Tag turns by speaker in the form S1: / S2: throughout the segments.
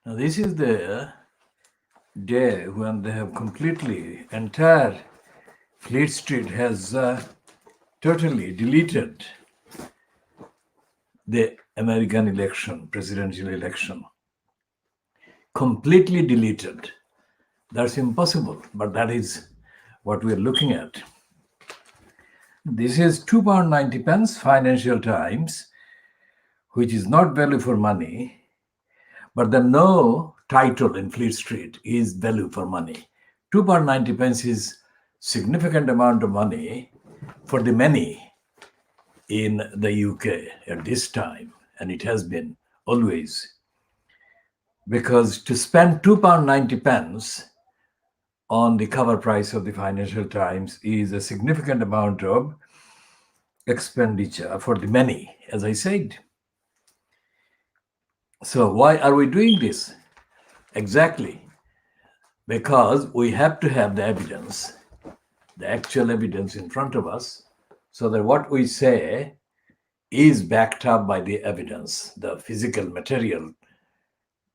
S1: Now, this is the day when they have completely, entire Fleet Street has totally deleted the American election, presidential election. Completely deleted. That's impossible, but that is what we are looking at. This is £2.90 Financial Times, which is not value for money, but the no title in Fleet Street is value for money. £2.90 is significant amount of money for the many in the UK at this time, and it has been always. Because to spend £2.90 on the cover price of the Financial Times is a significant amount of expenditure for the many, as I said. So why are we doing this? Exactly because we have to have the evidence, the actual evidence in front of us, so that what we say is backed up by the evidence, the physical material,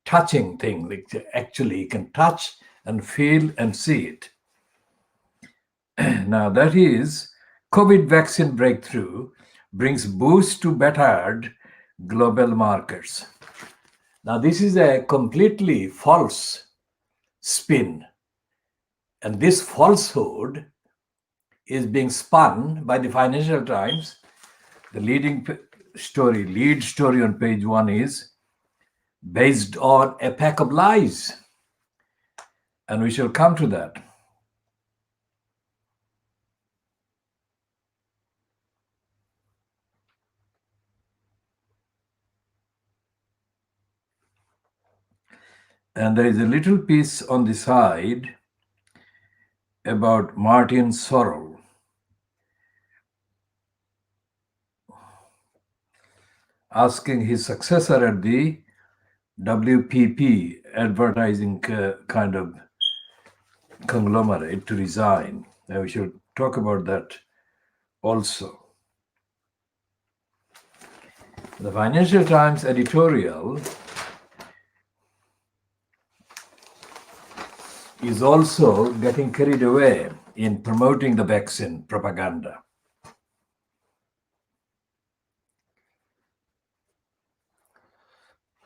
S1: touching thing, like actually you can touch and feel and see it. Now that is COVID vaccine breakthrough brings boost to battered global markets. Now this is a completely false spin, and this falsehood is being spun by the Financial Times. The lead story on page 1 is based on a pack of lies, and we shall come to that. And there is a little piece on the side about Martin Sorrell. Asking his successor at the WPP advertising kind of conglomerate to resign. Now we should talk about that also. The Financial Times editorial is also getting carried away in promoting the vaccine propaganda.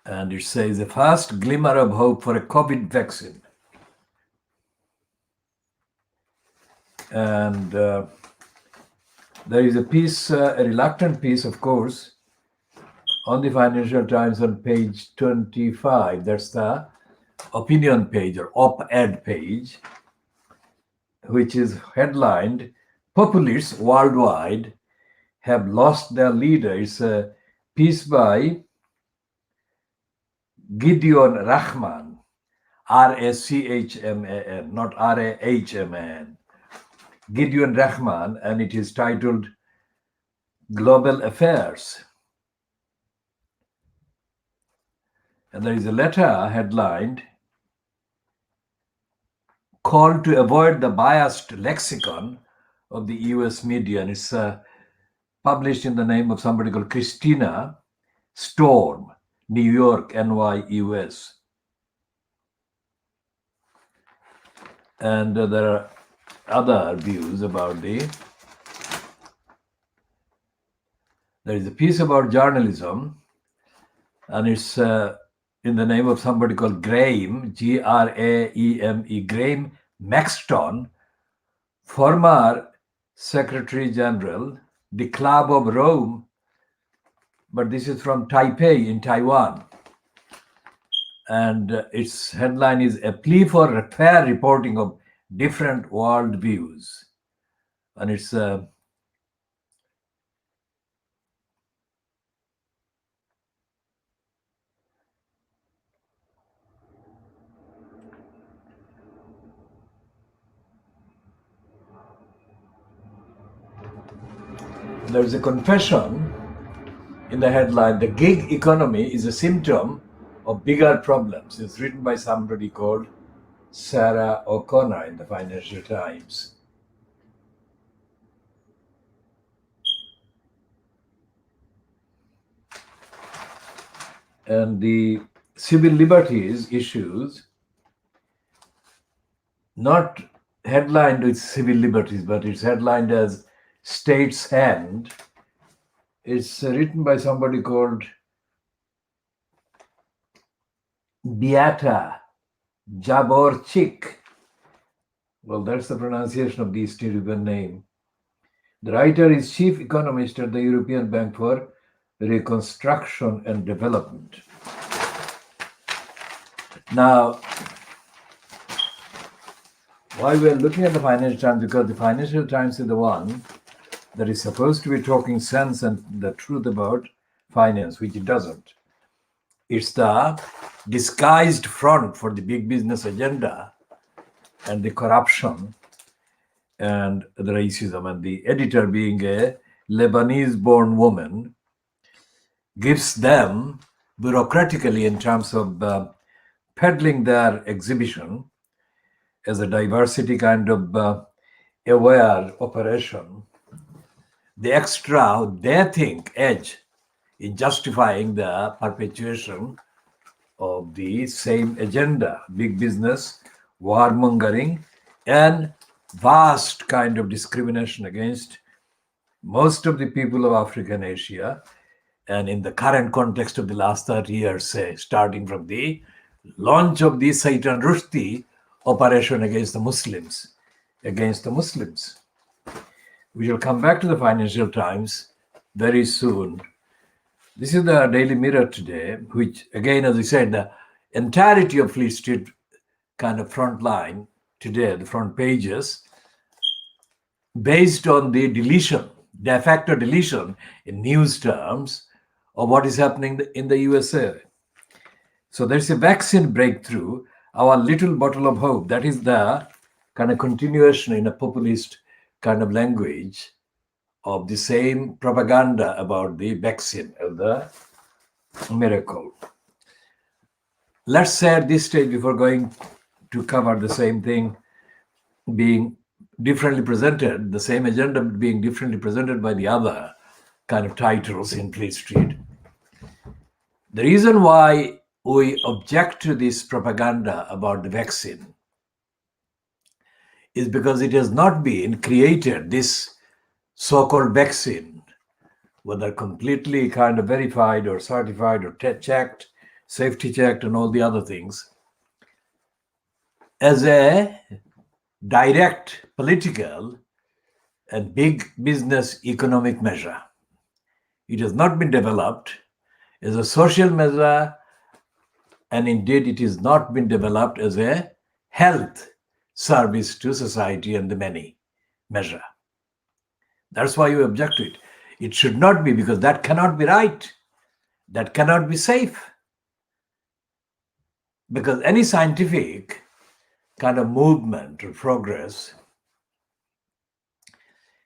S1: And it says a first glimmer of hope for a COVID vaccine. And there is a piece, a reluctant piece, of course, on the Financial Times on page 25. That's the opinion page or op-ed page, which is headlined, Populists Worldwide Have Lost Their Leader. It's a piece by Gideon Rahman, Rachman, not Rahman. Gideon Rahman, and it is titled Global Affairs. And there is a letter headlined, Call to Avoid the Biased Lexicon of the US Media. And it's published in the name of somebody called Christina Storm, New York, NY, US. And there are other views about there is a piece about journalism, and it's in the name of somebody called Graham, Grame, Graham Maxton, former Secretary General, the Club of Rome, but this is from Taipei in Taiwan. And its headline is A Plea for Fair Reporting of Different World Views. And it's there's a confession in the headline, The Gig Economy is a Symptom of Bigger Problems. It's written by somebody called Sarah O'Connor in the Financial Times. And the civil liberties issues, not headlined with civil liberties, but it's headlined as State's Hand. It's written by somebody called Beata Jaborchik. Well, that's the pronunciation of the East European name. The writer is chief economist at the European Bank for Reconstruction and Development. Now, why we're looking at the Financial Times? Because the Financial Times is the one that is supposed to be talking sense and the truth about finance, which it doesn't. It's the disguised front for the big business agenda and the corruption and the racism. And the editor, being a Lebanese-born woman, gives them bureaucratically, in terms of peddling their exhibition as a diversity kind of aware operation, the extra, they think, edge in justifying the perpetuation of the same agenda: big business, warmongering, and vast kind of discrimination against most of the people of Africa and Asia. And in the current context of the last 30 years, say, starting from the launch of the Saitan Rushdie operation against the Muslims, We shall come back to the Financial Times very soon. This is the Daily Mirror today, which, again, as I said, the entirety of Fleet Street kind of front line today, the front pages, based on the deletion, de facto deletion in news terms of what is happening in the USA. So there's a vaccine breakthrough, our little bottle of hope. That is the kind of continuation in a populist kind of language of the same propaganda about the vaccine of the miracle. Let's say at this stage, before going to cover the same thing being differently presented, the same agenda being differently presented by the other kind of titles in Fleet Street. The reason why we object to this propaganda about the vaccine is because it has not been created, this so-called vaccine, whether completely kind of verified or certified or checked, safety checked, and all the other things, as a direct political and big business economic measure. It has not been developed as a social measure, and indeed it has not been developed as a health service to society and the many measure. That's why you object to it. It should not be, because that cannot be right. That cannot be safe. Because any scientific kind of movement or progress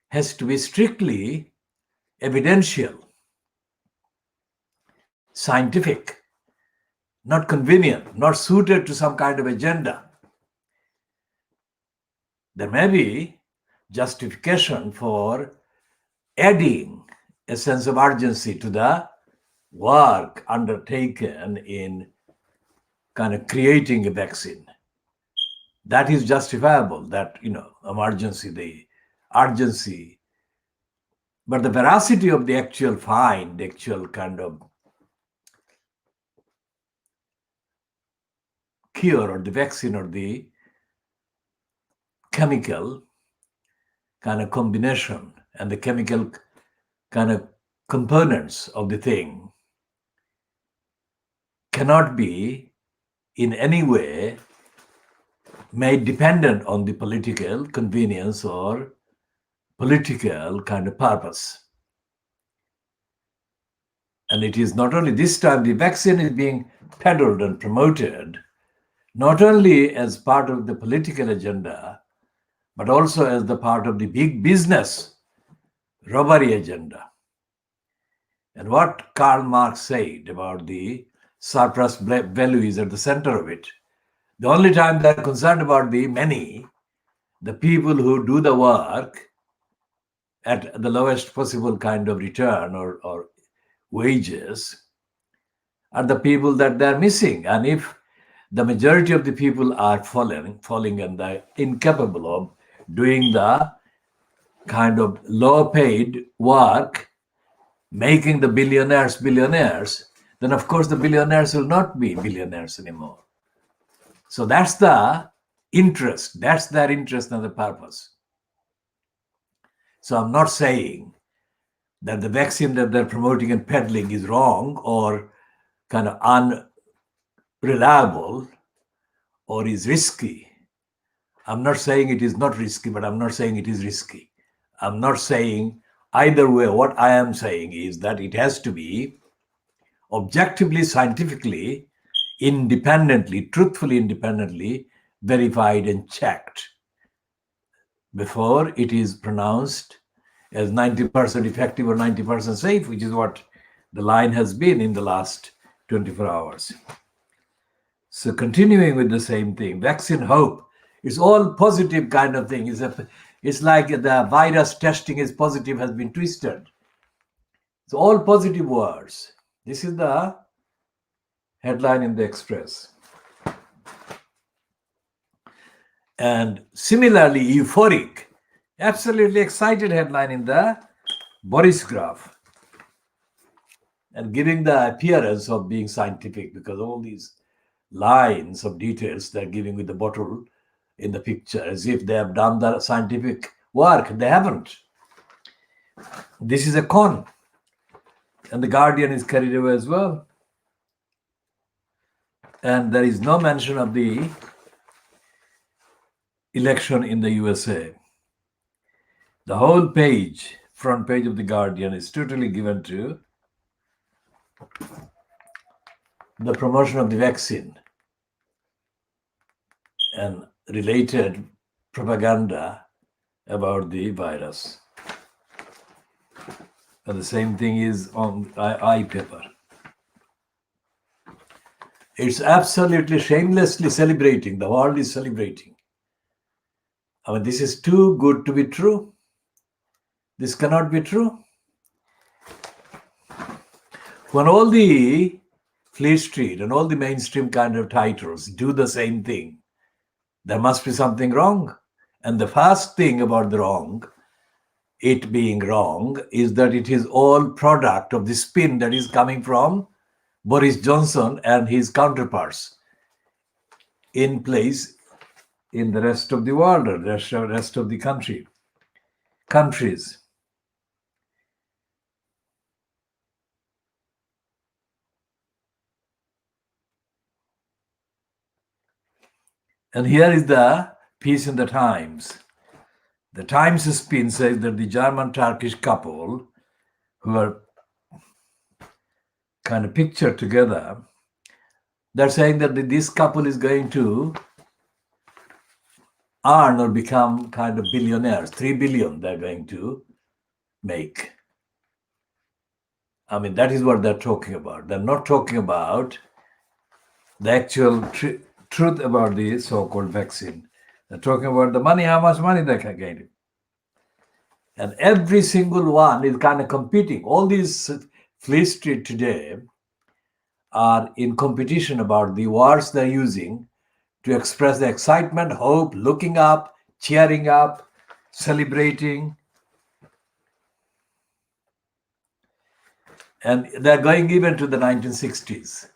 S1: has to be strictly evidential, scientific, not convenient, not suited to some kind of agenda. There may be justification for adding a sense of urgency to the work undertaken in kind of creating a vaccine. That is justifiable, that, emergency, the urgency. But the veracity of the actual find, the actual kind of cure or the vaccine or the chemical kind of combination and the chemical kind of components of the thing cannot be in any way made dependent on the political convenience or political kind of purpose. And it is not only this time, the vaccine is being peddled and promoted, not only as part of the political agenda, but also as the part of the big business robbery agenda. And what Karl Marx said about the surplus value is at the center of it. The only time they're concerned about the many, the people who do the work at the lowest possible kind of return or wages, are the people that they're missing. And if the majority of the people are falling and they're incapable of doing the kind of low-paid work, making the billionaires, then of course the billionaires will not be billionaires anymore. So that's the interest. That's their interest and the purpose. So I'm not saying that the vaccine that they're promoting and peddling is wrong or kind of unreliable or is risky. I'm not saying it is not risky, but I'm not saying it is risky. I'm not saying either way. What I am saying is that it has to be objectively, scientifically, independently, truthfully, independently verified and checked before it is pronounced as 90% effective or 90% safe, which is what the line has been in the last 24 hours. So continuing with the same thing, vaccine hope, it's all positive kind of thing. It's like the virus testing is positive has been twisted. It's all positive words. This is the headline in the Express. And similarly euphoric, absolutely excited headline in the Boris graph, and giving the appearance of being scientific because all these lines of details they're giving with the bottle in the picture as if they have done the scientific work. They haven't. This is a con. And the Guardian is carried away as well. And there is no mention of the election in the USA. The whole page, front page of the Guardian, is totally given to the promotion of the vaccine and related propaganda about the virus. And the same thing is on iPaper. It's absolutely shamelessly celebrating. The world is celebrating. I mean, this is too good to be true. This cannot be true. When all the Fleet Street and all the mainstream kind of titles do the same thing, there must be something wrong. And the first thing about the wrong, it being wrong, is that it is all product of the spin that is coming from Boris Johnson and his counterparts in place in the rest of the world or the rest of the countries. And here is the piece in the Times. The Times spin says that the German-Turkish couple who are kind of pictured together, they're saying that this couple is going to earn or become kind of billionaires. 3 billion they're going to make. I mean, that is what they're talking about. They're not talking about the actual truth about the so-called vaccine. They're talking about the money, how much money they can get. And every single one is kind of competing. All these Fleet Street today are in competition about the words they're using to express the excitement, hope, looking up, cheering up, celebrating. And they're going even to the 1960s.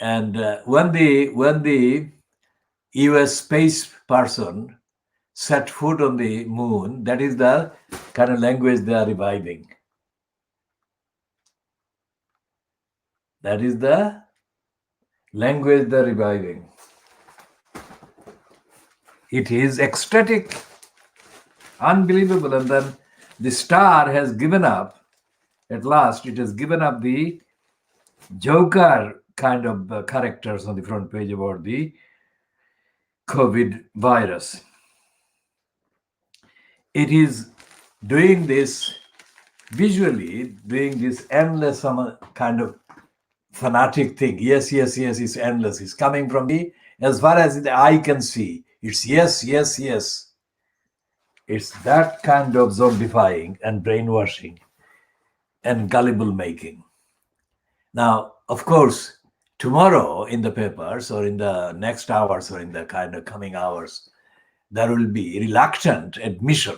S1: And when the US space person set foot on the moon, that is the kind of language they are reviving. That is the language they're reviving. It is ecstatic, unbelievable. And then the Star has given up, at last, it has given up the Joker kind of characters on the front page about the COVID virus. It is doing this visually, doing this endless kind of fanatic thing. Yes, it's endless. It's coming from the, as far as the eye can see, it's yes. It's that kind of zombifying and brainwashing and gullible making. Now, Of course, tomorrow in the papers or in the next hours or in the kind of coming hours, there will be reluctant admission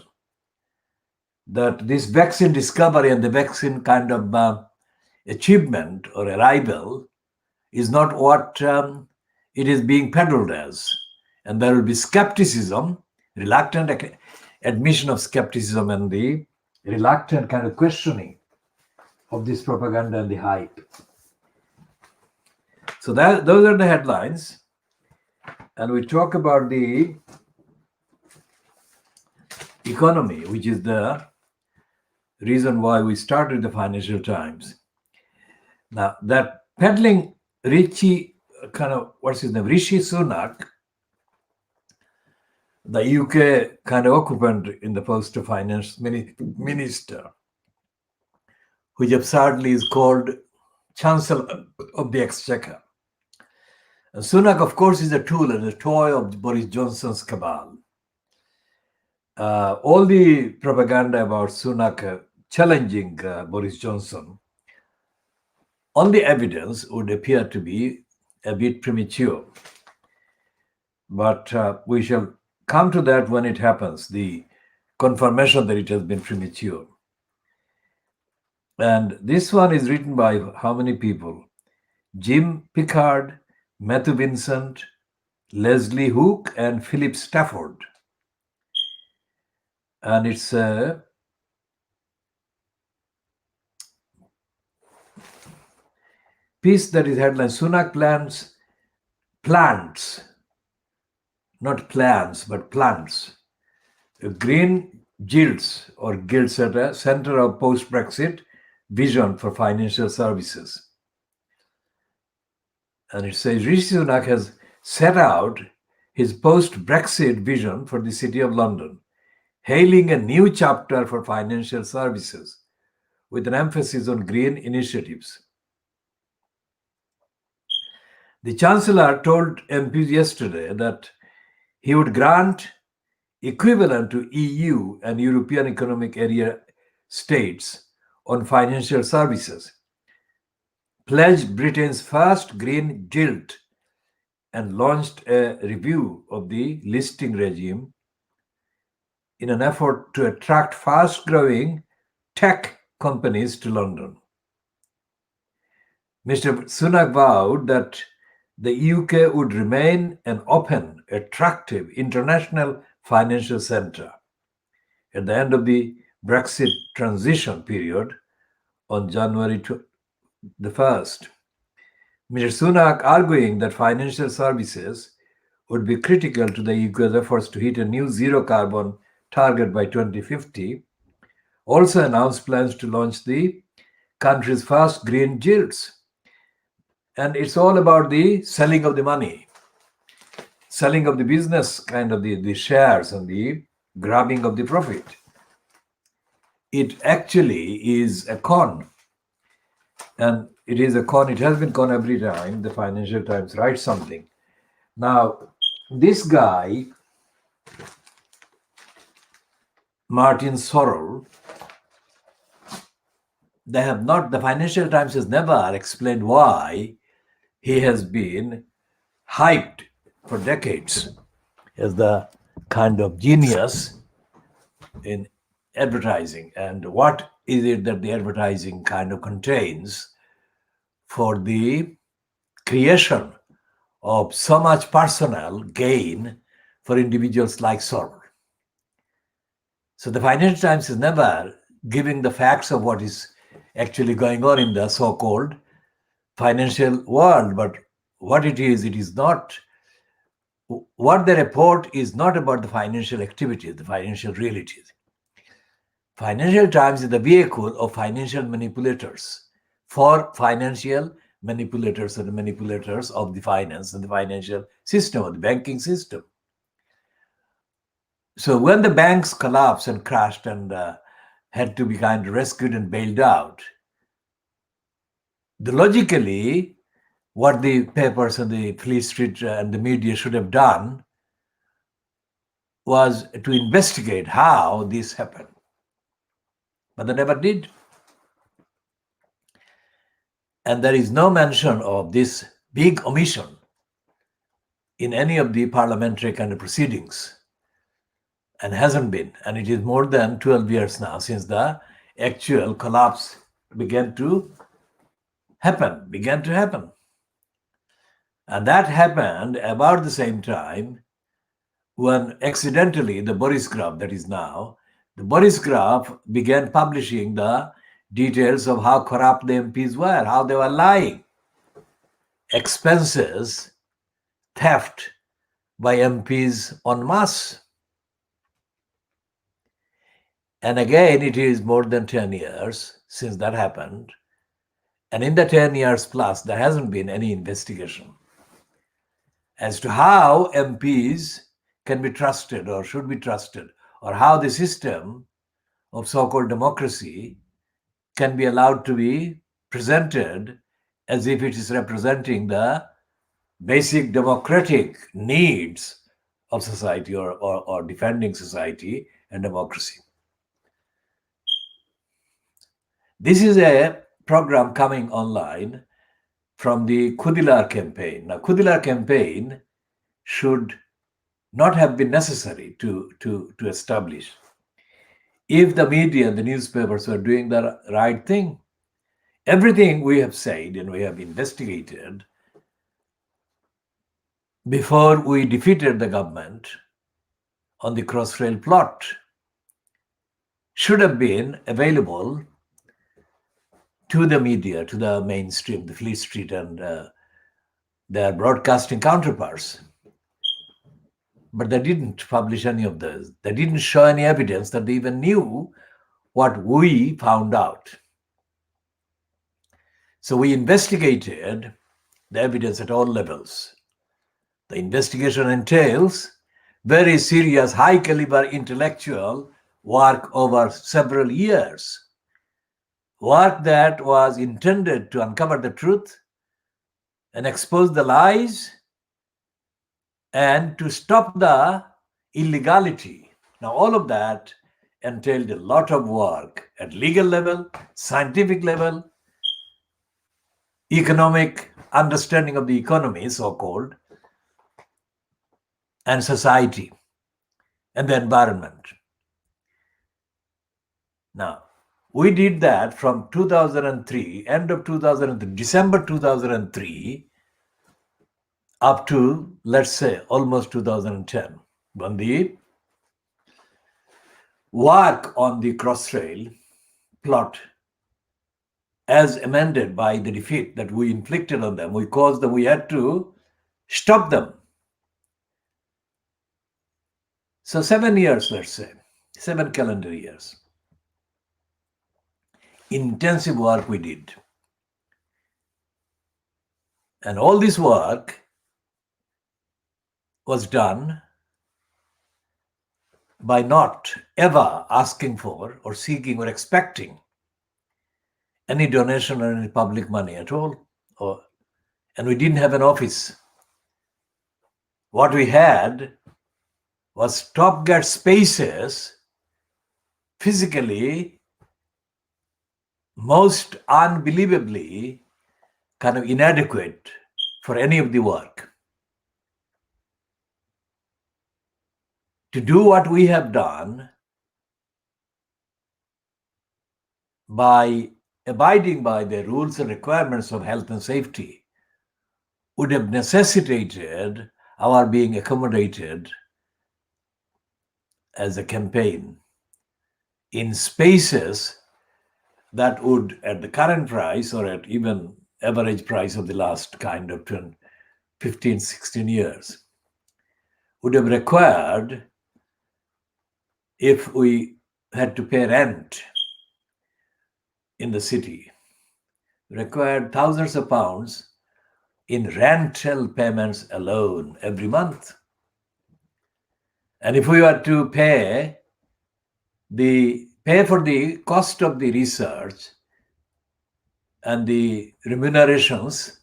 S1: that this vaccine discovery and the vaccine kind of achievement or arrival is not what it is being peddled as. And there will be skepticism, reluctant admission of skepticism, and the reluctant kind of questioning of this propaganda and the hype. So those are the headlines. And we talk about the economy, which is the reason why we started the Financial Times. Now, that peddling Rishi Sunak, the UK kind of occupant in the post of finance minister, which absurdly is called Chancellor of the Exchequer. And Sunak, of course, is a tool and a toy of Boris Johnson's cabal. All the propaganda about Sunak challenging Boris Johnson, all the evidence would appear to be a bit premature. But we shall come to that when it happens, the confirmation that it has been premature. And this one is written by how many people? Jim Pickard, Matthew Vincent, Leslie Hook, and Philip Stafford. And it's a piece that is headline, Sunak plants, not plans, but plants, green gilts or guilds at a center of post-Brexit vision for financial services. And it says Rishi Sunak has set out his post-Brexit vision for the City of London, hailing a new chapter for financial services with an emphasis on green initiatives. The Chancellor told MPs yesterday that he would grant equivalent to EU and European Economic Area states on financial services, pledged Britain's first green gilt, and launched a review of the listing regime in an effort to attract fast-growing tech companies to London. Mr. Sunak vowed that the UK would remain an open, attractive international financial centre at the end of the Brexit transition period on January the 1st. Mr. Sunak arguing that financial services would be critical to the UK's efforts to hit a new zero carbon target by 2050, also announced plans to launch the country's first green gilts. And it's all about the selling of the money, selling of the business, kind of the shares and the grabbing of the profit. It actually is a con. And it is a con. It has been con every time the Financial Times writes something. Now, this guy, Martin Sorrell, the Financial Times has never explained why he has been hyped for decades as the kind of genius in advertising, and what is it that the advertising kind of contains for the creation of so much personal gain for individuals like Sorrell. So the Financial Times is never giving the facts of what is actually going on in the so-called financial world, but what it is not, what they report is not about the financial activities, the financial realities. Financial Times is the vehicle of financial manipulators for financial manipulators and manipulators of the finance and the financial system, or the banking system. So when the banks collapsed and crashed and had to be kind of rescued and bailed out, logically, what the papers and the Fleet Street and the media should have done was to investigate how this happened. But they never did. And there is no mention of this big omission in any of the parliamentary kind of proceedings, and hasn't been. And it is more than 12 years now since the actual collapse began to happen. And that happened about the same time when accidentally the Boris Graph, that is now, the Boris Graph began publishing the details of how corrupt the MPs were, how they were lying, expenses, theft by MPs en masse. And again, it is more than 10 years since that happened. And in the 10 years plus, there hasn't been any investigation as to how MPs can be trusted or should be trusted, or how the system of so-called democracy can be allowed to be presented as if it is representing the basic democratic needs of society, or defending society and democracy. This is a program coming online from the Khoodeelaar campaign. Now, Khoodeelaar campaign should not have been necessary to establish if the media and the newspapers were doing the right thing. Everything we have said and we have investigated before we defeated the government on the Crossrail plot should have been available to the media, to the mainstream, the Fleet Street and their broadcasting counterparts. But they didn't publish any of those. They didn't show any evidence that they even knew what we found out. So we investigated the evidence at all levels. The investigation entails very serious, high caliber intellectual work over several years. Work that was intended to uncover the truth and expose the lies and to stop the illegality. Now, all of that entailed a lot of work at legal level, scientific level, economic understanding of the economy, so-called, and society and the environment. Now, we did that from 2003, end of 2003, December 2003, up to, let's say, almost 2010, when the work on the Crossrail plot, as amended by the defeat that we inflicted on them, we caused them, we had to stop them. So 7 years, let's say, 7 calendar years. Intensive work we did. And all this work was done by not ever asking for or seeking or expecting any donation or any public money at all. And we didn't have an office. What we had was stopgap spaces, physically, most unbelievably kind of inadequate for any of the work. To do what we have done by abiding by the rules and requirements of health and safety would have necessitated our being accommodated as a campaign in spaces that would, at the current price or at even average price of the last kind of 15, 16 years, would have required, if we had to pay rent in the city, required thousands of pounds in rental payments alone every month. And if we were to pay for the cost of the research and the remunerations,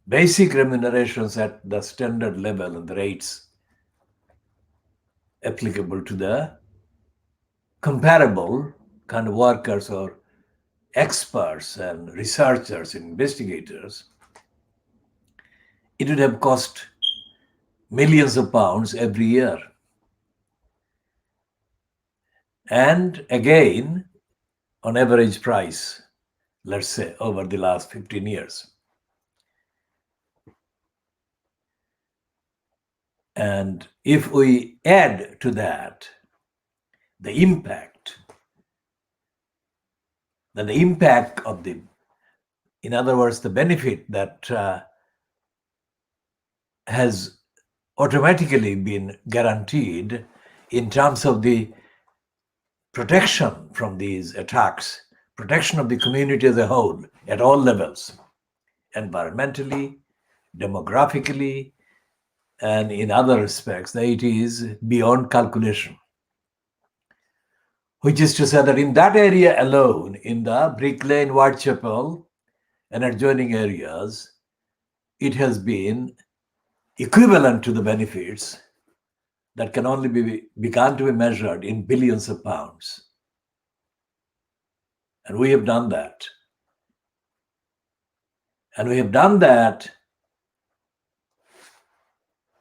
S1: basic remunerations at the standard level and the rates applicable to the comparable kind of workers or experts and researchers and investigators, it would have cost millions of pounds every year. And again, on average price, let's say over the last 15 years. And if we add to that the impact, then the impact of the, in other words, the benefit that has automatically been guaranteed in terms of the protection from these attacks, protection of the community as a whole at all levels, environmentally, demographically, and in other respects, that it is beyond calculation. Which is to say that in that area alone, in the Brick Lane, Whitechapel, and adjoining areas, it has been equivalent to the benefits that can only be begun to be measured in billions of pounds. And we have done that. And we have done that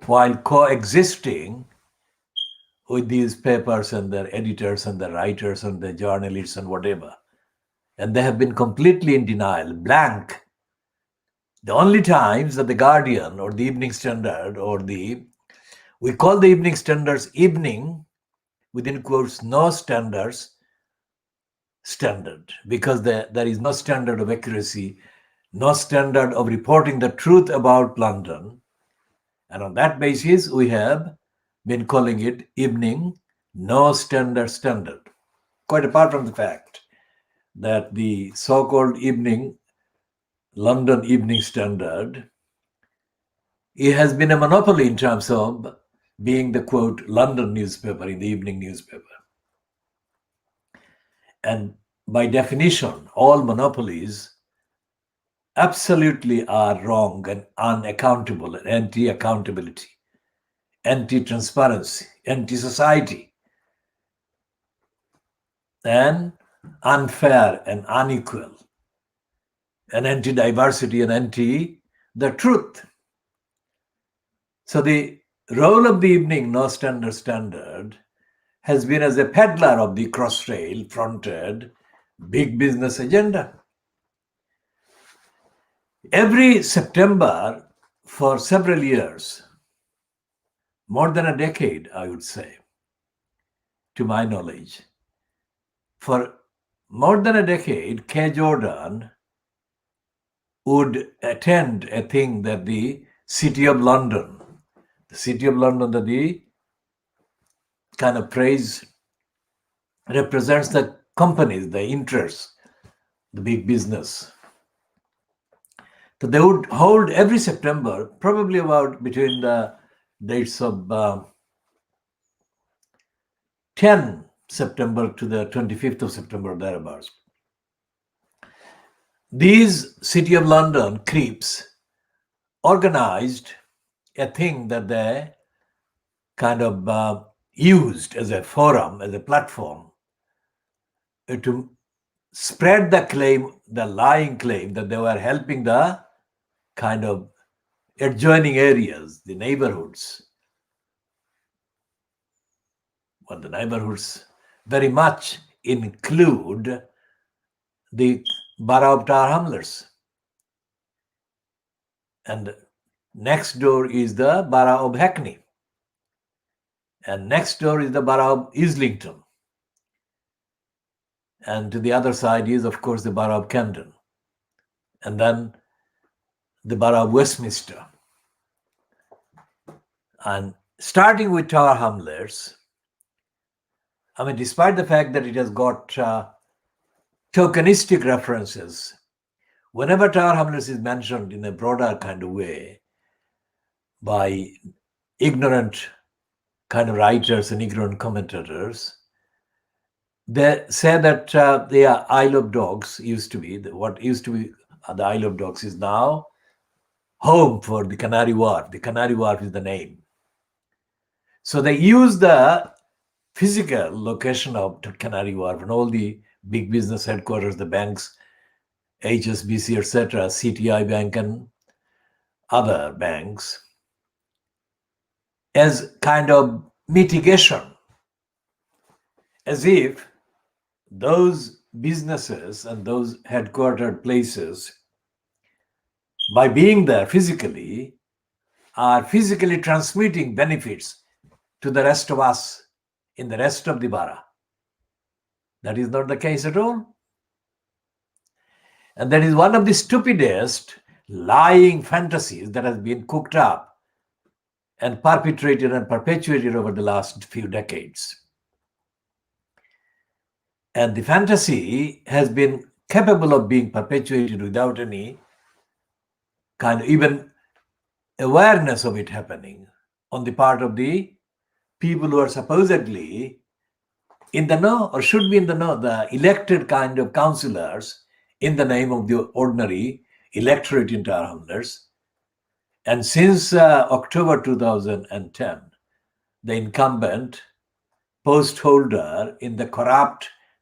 S1: while coexisting with these papers and their editors and their writers and their journalists and whatever. And they have been completely in denial, blank. The only times that the Guardian or the Evening Standard or we call the Evening Standards evening, within quotes, no standards, standard, because there is no standard of accuracy, no standard of reporting the truth about London. And on that basis, we have been calling it evening, no standard. Quite apart from the fact that the so-called evening, London Evening Standard, it has been a monopoly in terms of being the, quote, London newspaper in the evening newspaper. And by definition, all monopolies absolutely are wrong and unaccountable and anti-accountability, anti-transparency, anti-society, and unfair and unequal, and anti-diversity and anti-the truth. So the role of the evening, no standard, has been as a peddler of the cross-rail fronted big business agenda. Every September for several years, more than a decade, I would say, to my knowledge, for more than a decade, K. Jordan would attend a thing that the City of London, that the kind of praise represents the companies, the interests, the big business. So they would hold every September, probably about between the dates of 10 September to the 25th of September, thereabouts. These City of London creeps organized a thing that they kind of used as a forum, as a platform, to spread the claim, the lying claim that they were helping the kind of adjoining areas, the neighborhoods. Well, the neighborhoods very much include the borough of Tower Hamlets. And next door is the borough of Hackney. And next door is the borough of Islington. And to the other side is, of course, the borough of Camden. And then the borough of Westminster. And starting with Tower Hamlets, I mean, despite the fact that it has got tokenistic references, whenever Tower Hamlets is mentioned in a broader kind of way by ignorant kind of writers and ignorant commentators, they say that the Isle of Dogs used to be, what used to be the Isle of Dogs is now home for the Canary Wharf. The Canary Wharf is the name. So they use the physical location of Canary Wharf and all the big business headquarters, the banks HSBC, etc., CTI Bank and other banks, as kind of mitigation, as if those businesses and those headquartered places, by being there physically, are physically transmitting benefits to the rest of us in the rest of the bara. That is not the case at all. And that is one of the stupidest lying fantasies that has been cooked up and perpetrated and perpetuated over the last few decades. And the fantasy has been capable of being perpetuated without any kind of even awareness of it happening on the part of the people who are supposedly in the know or should be in the know, the elected kind of councillors in the name of the ordinary electorate in Tower Hamlets. And since October 2010, the incumbent post holder in the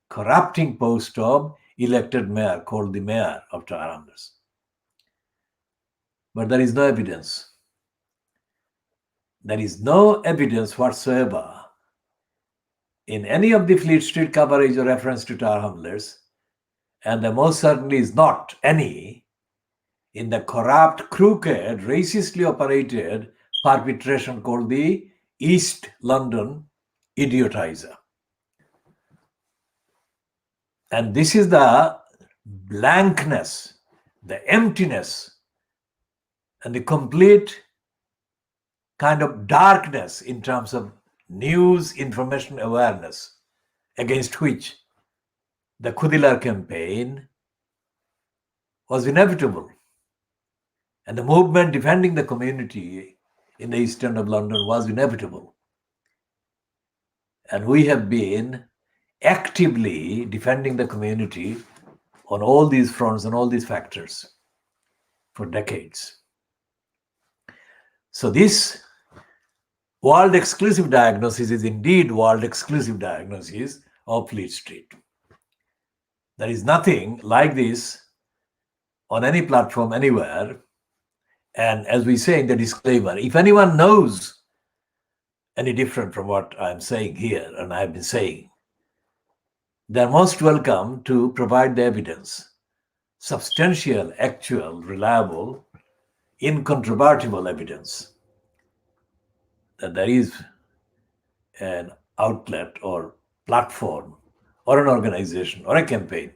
S1: corrupting post of elected mayor, called the mayor of Tower Hamlets. But there is no evidence. There is no evidence whatsoever in any of the Fleet Street coverage or reference to Tower Hamlets, and there most certainly is not any in the corrupt, crooked, racistly operated perpetration called the East London idiotizer. And this is the blankness, the emptiness, and the complete kind of darkness in terms of news information awareness against which the Khoodeelaar campaign was inevitable. And the movement defending the community in the east end of London was inevitable. And we have been actively defending the community on all these fronts and all these factors for decades. So this world exclusive diagnosis is indeed world exclusive diagnosis of Fleet Street. There is nothing like this on any platform anywhere. And as we say in the disclaimer, if anyone knows any different from what I'm saying here and I've been saying, they're most welcome to provide the evidence, substantial, actual, reliable, incontrovertible evidence that there is an outlet or platform or an organization or a campaign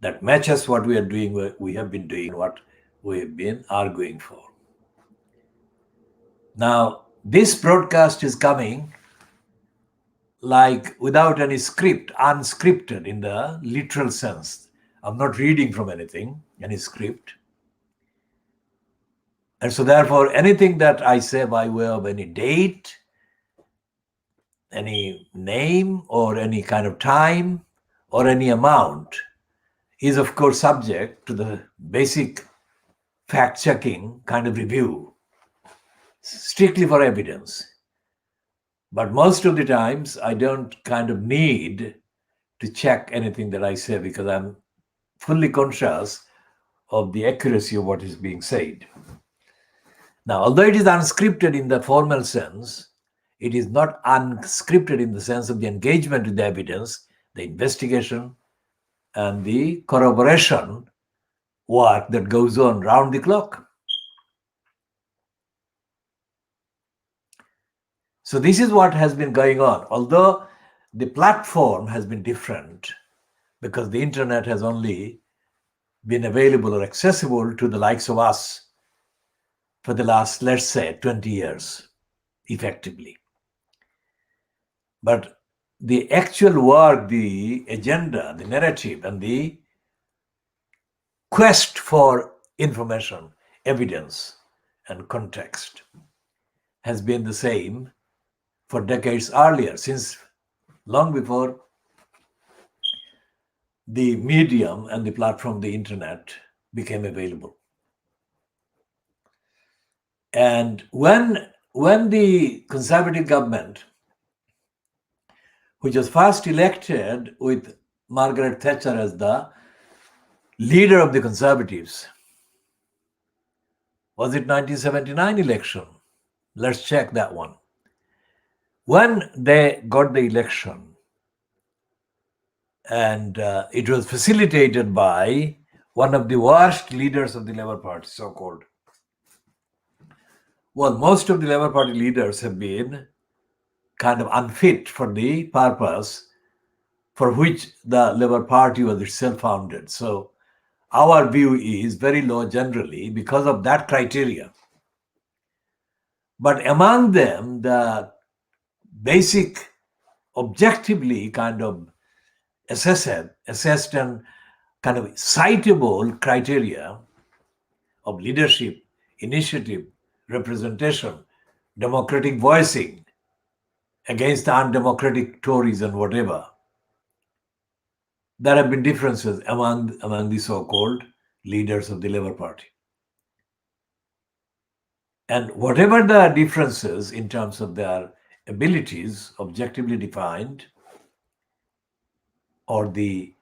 S1: that matches what we are doing, what we have been doing, what we have been arguing for. Now, this broadcast is coming like without any script, unscripted in the literal sense. I'm not reading from anything, any script. And so therefore, anything that I say by way of any date, any name, or any kind of time, or any amount is of course subject to the basic fact-checking kind of review, strictly for evidence. But most of the times, I don't kind of need to check anything that I say because I'm fully conscious of the accuracy of what is being said. Now, although it is unscripted in the formal sense, it is not unscripted in the sense of the engagement with the evidence, the investigation, and the corroboration work that goes on round the clock. So this is what has been going on, although the platform has been different because the internet has only been available or accessible to the likes of us for the last, let's say, 20 years, effectively. But the actual work, the agenda, the narrative, and the quest for information, evidence, and context has been the same for decades earlier, since long before the medium and the platform, the internet, became available. And when the Conservative government, which was first elected with Margaret Thatcher as the leader of the Conservatives. Was it 1979 election? Let's check that one. When they got the election, and it was facilitated by one of the worst leaders of the Labour Party, so-called. Well, most of the Labour Party leaders have been kind of unfit for the purpose for which the Labour Party was itself founded. So our view is very low generally because of that criteria. But among them, the basic, objectively kind of assessed and kind of citable criteria of leadership, initiative, representation, democratic voicing against the undemocratic Tories and whatever. There have been differences among the so-called leaders of the Labour Party. And whatever the differences in terms of their abilities, objectively defined, or the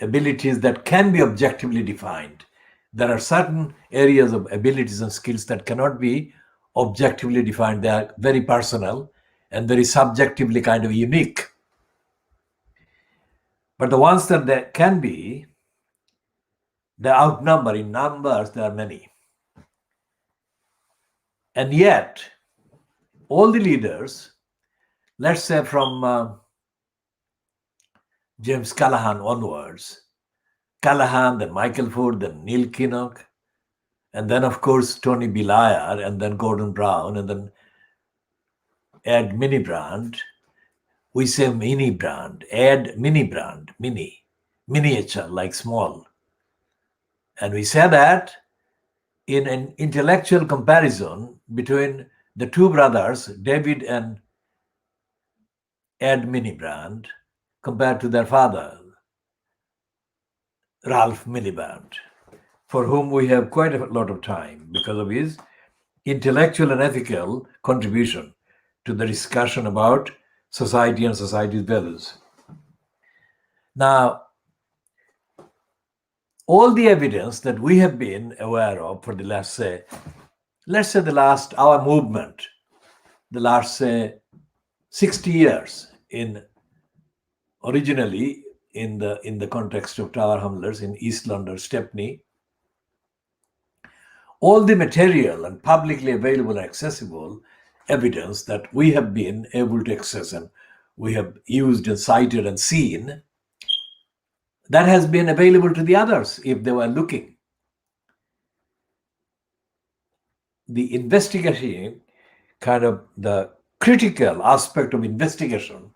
S1: abilities that can be objectively defined, there are certain areas of abilities and skills that cannot be objectively defined. They are very personal and very subjectively kind of unique. But the ones that they can be, they outnumber. In numbers, there are many. And yet, all the leaders, let's say from James Callaghan onwards, Callaghan, then Michael Ford, then Neil Kinnock, and then, of course, Tony Blair, and then Gordon Brown, and then Ed Miliband. We say Miliband, Ed Miliband, miniature, like small. And we say that in an intellectual comparison between the two brothers, David and Ed Miliband, compared to their father, Ralph Miliband, for whom we have quite a lot of time because of his intellectual and ethical contribution to the discussion about society and society's values. Now, all the evidence that we have been aware of for the last, our movement, the last, 60 years, originally in the context of Tower Hamlets in East London, Stepney, all the material and publicly available and accessible evidence that we have been able to access and we have used and cited and seen, that has been available to the others if they were looking. The investigation, kind of the critical aspect of investigation,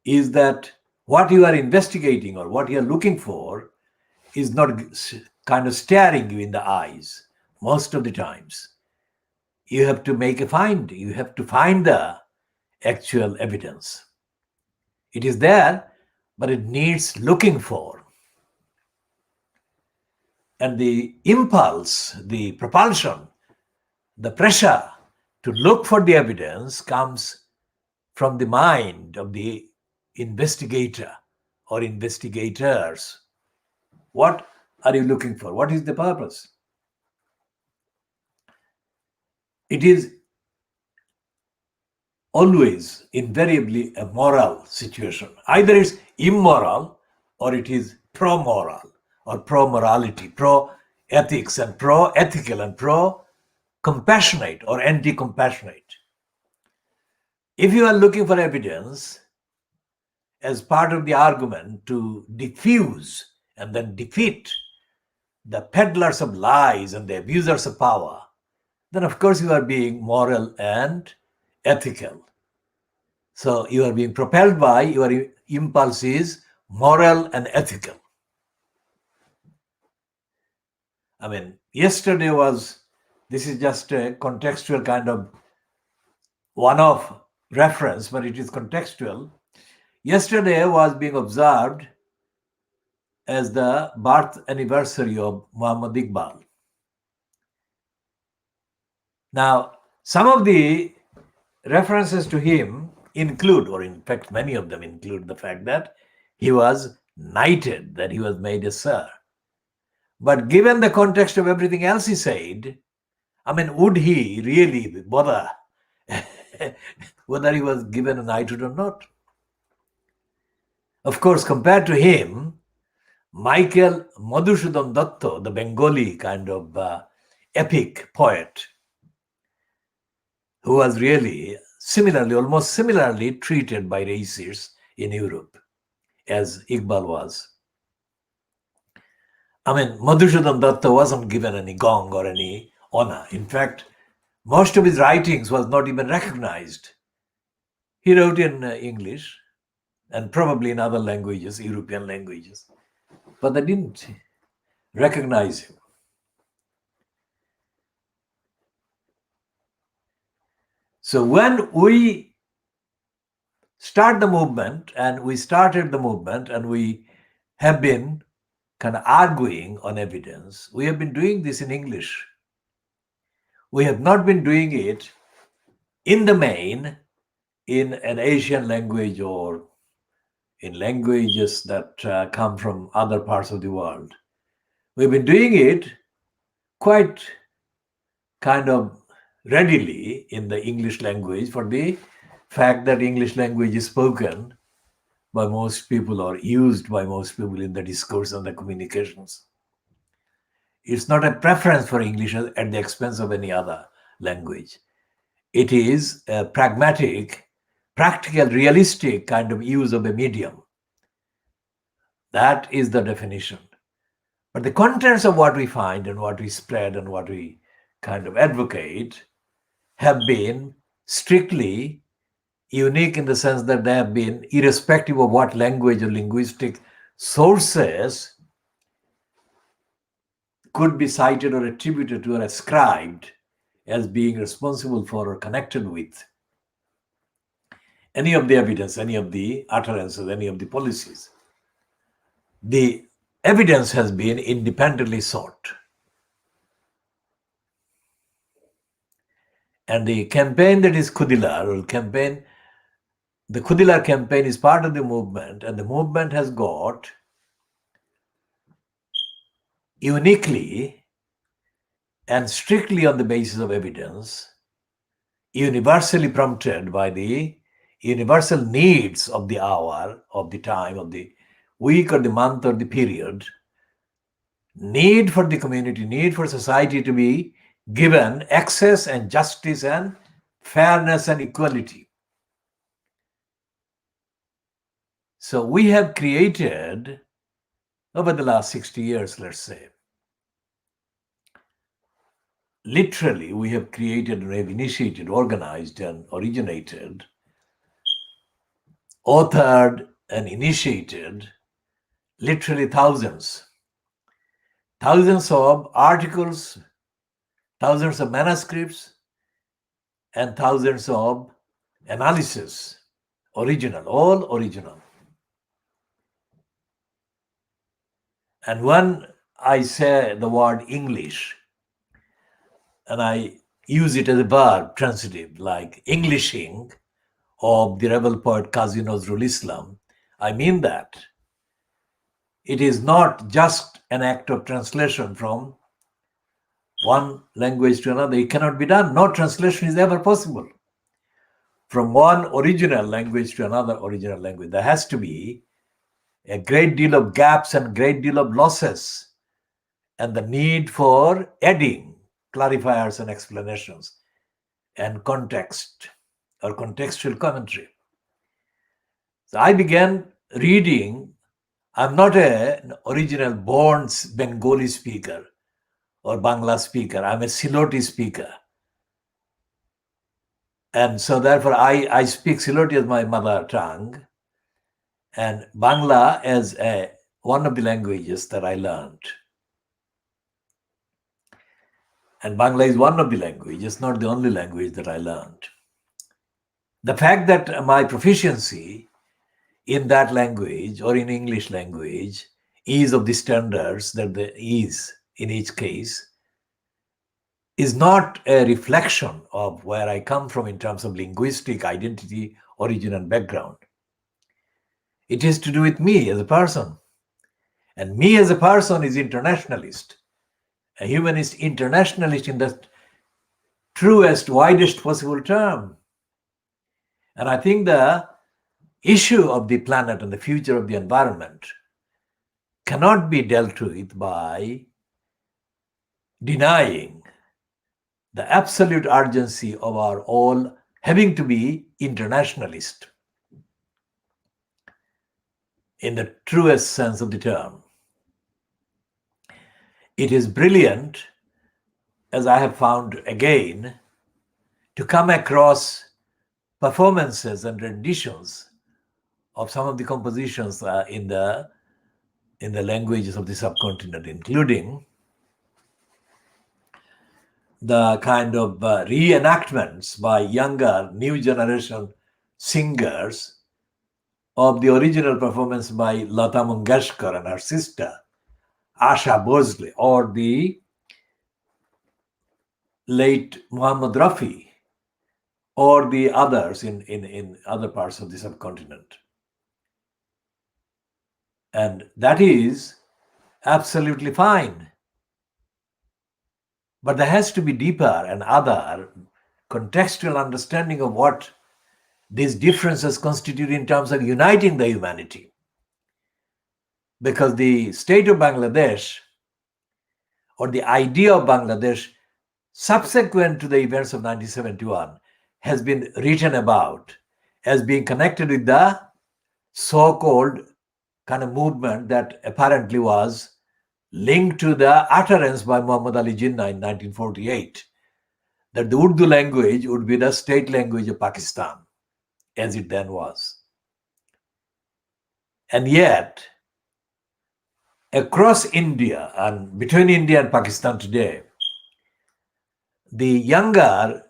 S1: is that what you are investigating or what you are looking for is not kind of staring you in the eyes most of the times. You have to make a find. You have to find the actual evidence. It is there, but it needs looking for. And the impulse, the propulsion, the pressure to look for the evidence comes from the mind of the investigator or investigators. What are you looking for? What is the purpose? It is always, invariably, a moral situation. Either it's immoral or it is pro-moral or pro-morality, pro-ethics and pro-ethical and pro-compassionate or anti-compassionate. If you are looking for evidence as part of the argument to diffuse and then defeat the peddlers of lies and the abusers of power, then of course you are being moral and ethical. So you are being propelled by your impulses, moral and ethical. I mean, yesterday this is just a contextual kind of one-off reference, but it is contextual. Yesterday was being observed as the birth anniversary of Muhammad Iqbal. Now, some of the references to him include, or in fact many of them include, the fact that he was knighted, that he was made a sir. But given the context of everything else he said, I mean, would he really bother whether he was given a knighthood or not? Of course, compared to him, Michael Madhusudhan Datta, the Bengali kind of epic poet, who was really almost similarly treated by racists in Europe as Iqbal was. I mean, Madhusudhan Datta wasn't given any gong or any honor. In fact, most of his writings was not even recognized. He wrote in English and probably in other languages, European languages, but they didn't recognize him. So when we started the movement and we have been kind of arguing on evidence, we have been doing this in English. We have not been doing it in the main in an Asian language or in languages that come from other parts of the world. We've been doing it quite kind of readily in the English language for the fact that English language is spoken by most people or used by most people in the discourse and the communications. It's not a preference for English at the expense of any other language. It is a pragmatic, practical, realistic kind of use of a medium. That is the definition. But the contents of what we find and what we spread and what we kind of advocate have been strictly unique in the sense that they have been irrespective of what language or linguistic sources could be cited or attributed to or ascribed as being responsible for or connected with any of the evidence, any of the utterances, any of the policies. The evidence has been independently sought. And the campaign that is Khoodeelaar, the Khoodeelaar campaign is part of the movement, and the movement has got uniquely and strictly on the basis of evidence, universally prompted by the universal needs of the hour, of the time, of the week or the month or the period, need for the community, need for society to be given access and justice and fairness and equality. So we have created, over the last 60 years, let's say, literally we have created and have initiated, organized and originated, authored and initiated literally thousands of articles, thousands of manuscripts, and thousands of analysis, all original. And when I say the word English, and I use it as a verb, transitive, like Englishing of the rebel poet Qazi Nazrul Islam, I mean that. It is not just an act of translation from one language to another. It cannot be done. No translation is ever possible. From one original language to another original language, there has to be a great deal of gaps and great deal of losses, and the need for adding clarifiers and explanations and context or contextual commentary. So I began reading. I'm not an original born Bengali speaker or Bangla speaker. I'm a Siloti speaker. And so therefore I speak Siloti as my mother tongue and Bangla as one of the languages that I learned. And Bangla is one of the languages, not the only language that I learned. The fact that my proficiency in that language or in English language is of the standards that there is in each case is not a reflection of where I come from in terms of linguistic identity, origin, and background. It is to do with me as a person. And me as a person is internationalist, a humanist internationalist in the truest, widest possible term. And I think the issue of the planet and the future of the environment cannot be dealt with by denying the absolute urgency of our all having to be internationalist in the truest sense of the term. It is brilliant, as I have found again, to come across performances and renditions of some of the compositions in the languages of the subcontinent, including the kind of reenactments by younger, new generation singers of the original performance by Lata Mangeshkar and her sister, Asha Bhosle, or the late Muhammad Rafi, or the others in other parts of the subcontinent. And that is absolutely fine. But there has to be deeper and other contextual understanding of what these differences constitute in terms of uniting the humanity. Because the state of Bangladesh, or the idea of Bangladesh subsequent to the events of 1971, has been written about as being connected with the so-called kind of movement that apparently was linked to the utterance by Muhammad Ali Jinnah in 1948, that the Urdu language would be the state language of Pakistan, as it then was. And yet, across India and between India and Pakistan today, the younger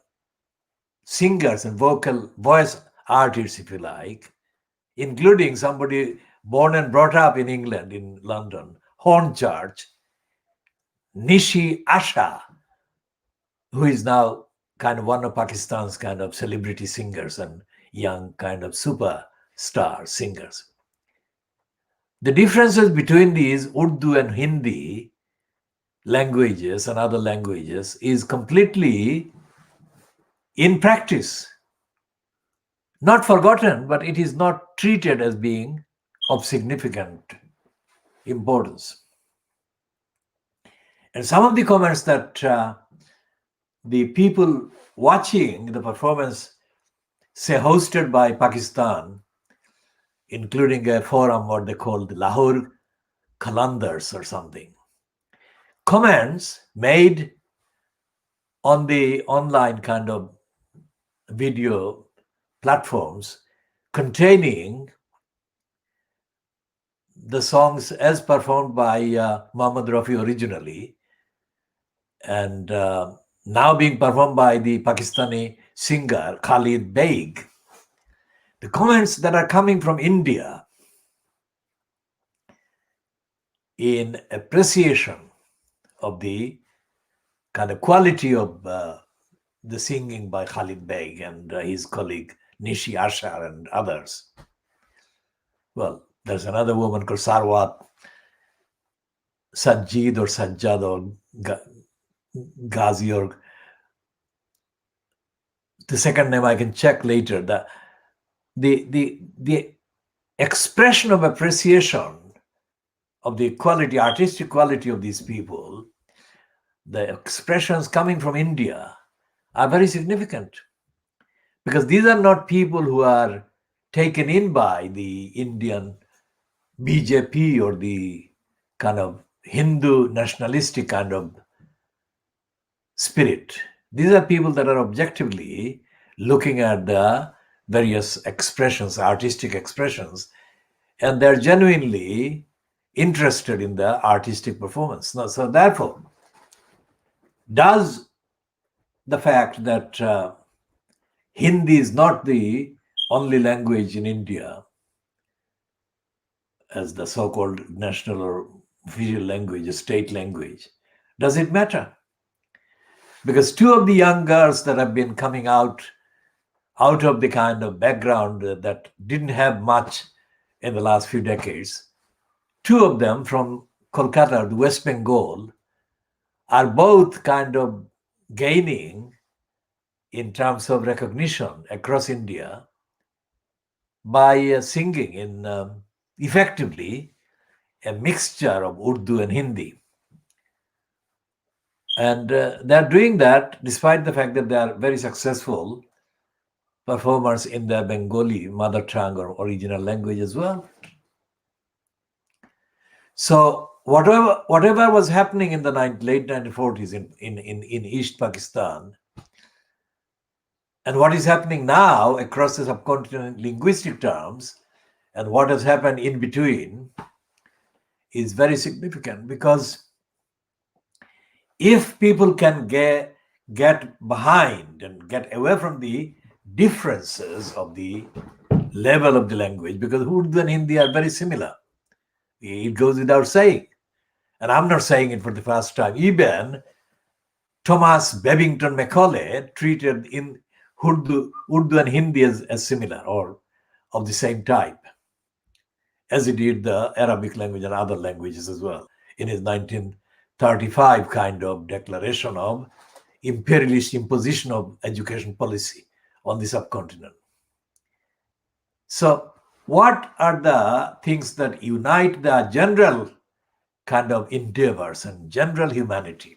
S1: singers and voice artists, if you like, including somebody born and brought up in England, in London, Hornchurch, Nishi Asha, who is now kind of one of Pakistan's kind of celebrity singers and young kind of superstar singers. The differences between these Urdu and Hindi languages and other languages is completely in practice not forgotten, but it is not treated as being of significant importance. And some of the comments that the people watching the performance, say hosted by Pakistan, including a forum what they call the Lahore Qalandars or something, comments made on the online kind of video platforms containing the songs as performed by Muhammad Rafi originally, and now being performed by the Pakistani singer Khalid Beg. The comments that are coming from India in appreciation of the kind of quality of the singing by Khalid Beg and his colleague Nishi Ashar and others. Well, there's another woman called Sarwat Sajid or Sajjad or Ghazi, or the second name I can check later. The expression of appreciation of the quality, artistic quality of these people, the expressions coming from India are very significant, because these are not people who are taken in by the Indian BJP or the kind of Hindu nationalistic kind of spirit. These are people that are objectively looking at the various expressions, artistic expressions, and they're genuinely interested in the artistic performance. Now, so therefore, does the fact that Hindi is not the only language in India as the so-called national or official language, a state language, does it matter? Because two of the young girls that have been coming out of the kind of background that didn't have much in the last few decades, two of them from Kolkata, the West Bengal, are both kind of gaining in terms of recognition across India by singing in effectively a mixture of Urdu and Hindi. And they're doing that despite the fact that they are very successful performers in their Bengali mother tongue or original language as well. So whatever was happening in the late 1940s in East Pakistan, and what is happening now across the subcontinent in linguistic terms, and what has happened in between is very significant, because if people can get behind and get away from the differences of the level of the language, because Urdu and Hindi are very similar. It goes without saying. And I'm not saying it for the first time. Even Thomas Babington Macaulay treated in Urdu and Hindi as similar or of the same type, as he did the Arabic language and other languages as well in his 1935 kind of declaration of imperialist imposition of education policy on the subcontinent. So what are the things that unite the general kind of endeavors and general humanity?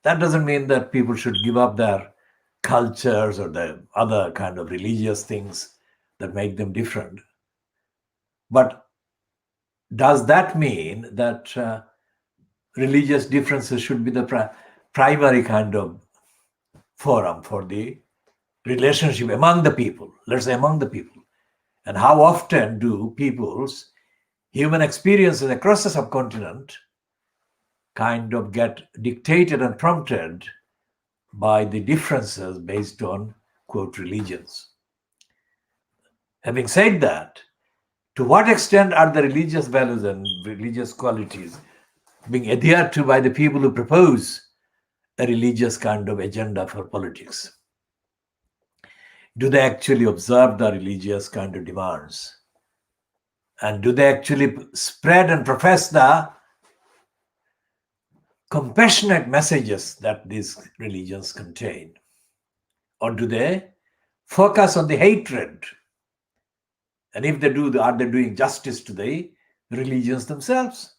S1: That doesn't mean that people should give up their cultures or the other kind of religious things that make them different. But does that mean that religious differences should be the primary kind of forum for the relationship among the people? Let's say among the people. And how often do people's human experiences across the subcontinent kind of get dictated and prompted by the differences based on, quote, religions? Having said that, to what extent are the religious values and religious qualities being adhered to by the people who propose a religious kind of agenda for politics? Do they actually observe the religious kind of demands? And do they actually spread and profess the compassionate messages that these religions contain? Or do they focus on the hatred? And if they do, are they doing justice to the religions themselves?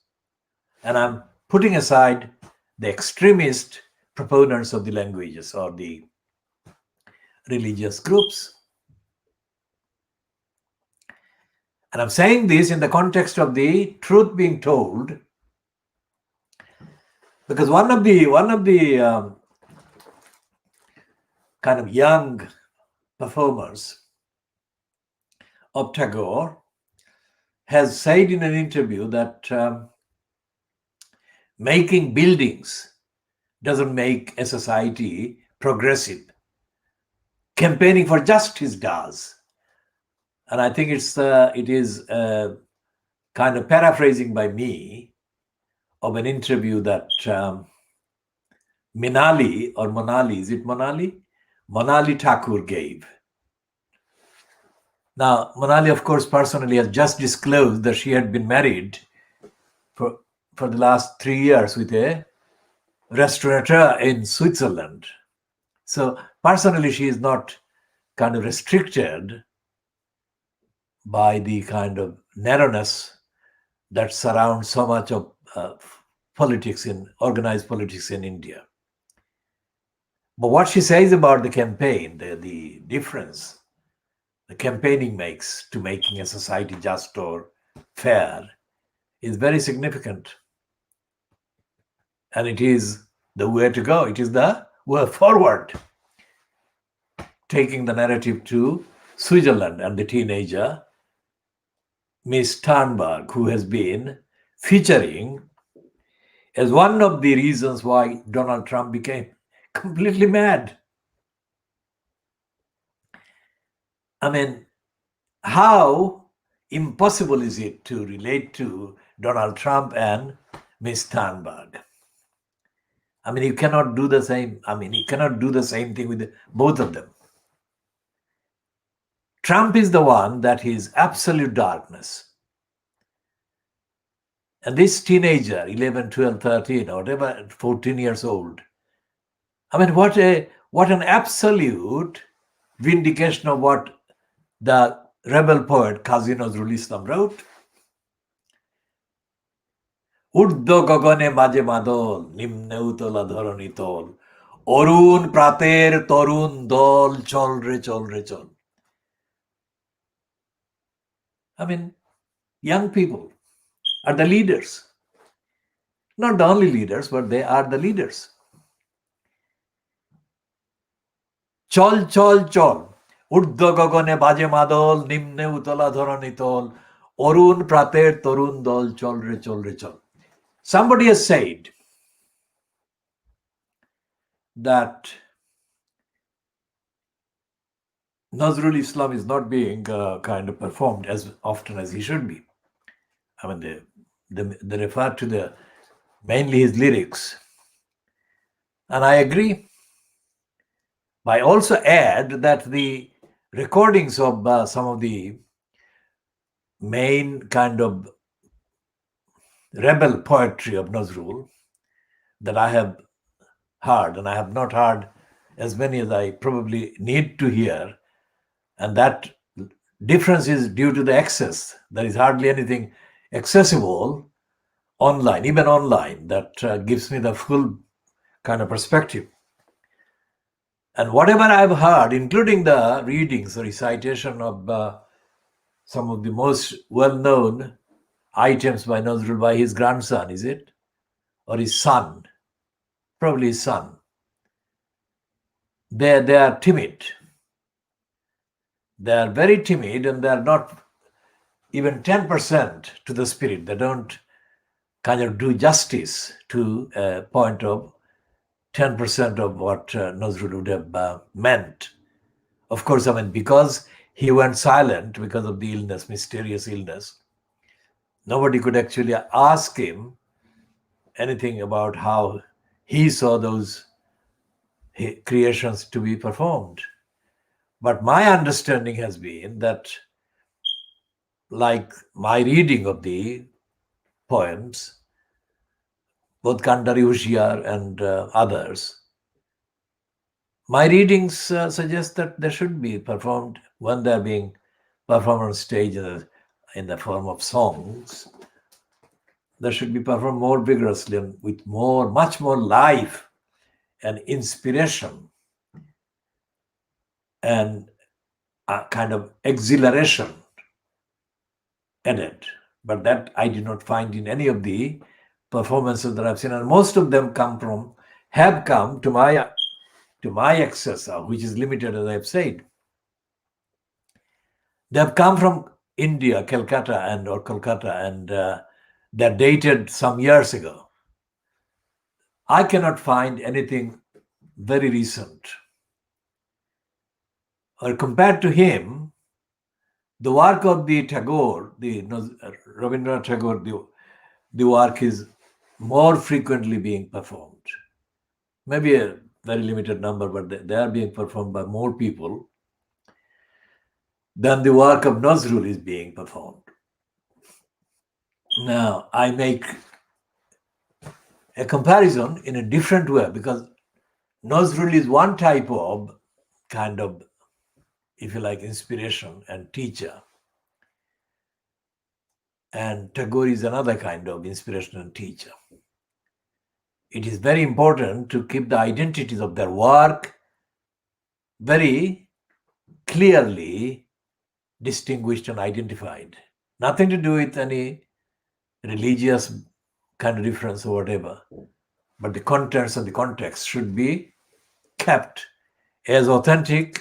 S1: And I'm putting aside the extremist proponents of the languages or the religious groups. And I'm saying this in the context of the truth being told, because one of the kind of young performers of Tagore has said in an interview that making buildings doesn't make a society progressive. Campaigning for justice does. And I think it is kind of paraphrasing by me of an interview that Monali, is it Monali? Monali Thakur gave. Now, Monali, of course, personally has just disclosed that she had been married for the last 3 years with a restaurateur in Switzerland. So personally, she is not kind of restricted by the kind of narrowness that surrounds so much of organized politics in India. But what she says about the campaign, the difference the campaigning makes to making a society just or fair is very significant. And it is the way to go. It is the way forward. Taking the narrative to Switzerland and the teenager, Miss Thunberg, who has been featuring as one of the reasons why Donald Trump became completely mad. I mean, how impossible is it to relate to Donald Trump and Miss Thunberg? I mean, you cannot do the same. I mean, you cannot do the same thing with both of them. Trump is the one that is absolute darkness. And this teenager, 11, 12, 13, or whatever, 14 years old, I mean, what an absolute vindication of what the rebel poet Kazi Nazrul Islam wrote. ঊর্ধ্ব গগনে বাজে মাদল, নিম্নে উতলা ধরণী তল, অরুণ প্রাতের তরুণ দল, চল রে চল রে চল. I mean, young people are the leaders. Not the only leaders, but they are the leaders. চল চল চল, ঊর্ধ্ব গগনে বাজে মাদল, নিম্নে উতলা ধরণী তল, অরুণ প্রাতের তরুণ দল, চল রে চল রে চল. Somebody has said that Nazrul Islam is not being kind of performed as often as he should be. I mean, they refer to mainly his lyrics. And I agree. I also add that the recordings of some of the main kind of rebel poetry of Nazrul that I have heard, and I have not heard as many as I probably need to hear, and that difference is due to the access. There is hardly anything accessible online, even online, that gives me the full kind of perspective. And whatever I've heard, including the readings or recitation of some of the most well-known items by Nazrul by his grandson, is it? Or his son? Probably his son. They are timid. They are very timid, and they are not even 10% to the spirit. They don't kind of do justice to a point of 10% of what Nazrul would have meant. Of course, I mean, because he went silent because of the illness, mysterious illness, nobody could actually ask him anything about how he saw those creations to be performed. But my understanding has been that, like my reading of the poems, both Kandari Hushyar and others, my readings suggest that they should be performed when they're being performed on stage in the form of songs. They should be performed more vigorously and with much more life and inspiration and a kind of exhilaration added. But that I did not find in any of the performances that I've seen, and most of them have come to my access, which is limited, as I've said. They have come from India, Kolkata, and they're dated some years ago. I cannot find anything very recent. Or compared to him, the work of the Tagore, Rabindranath Tagore, the work is more frequently being performed. Maybe a very limited number, but they are being performed by more people than the work of Nazrul is being performed. Now, I make a comparison in a different way, because Nazrul is one type of kind of, if you like, inspiration and teacher. And Tagore is another kind of inspiration and teacher. It is very important to keep the identities of their work very clearly distinguished and identified. Nothing to do with any religious kind of difference or whatever. But the contents and the context should be kept as authentic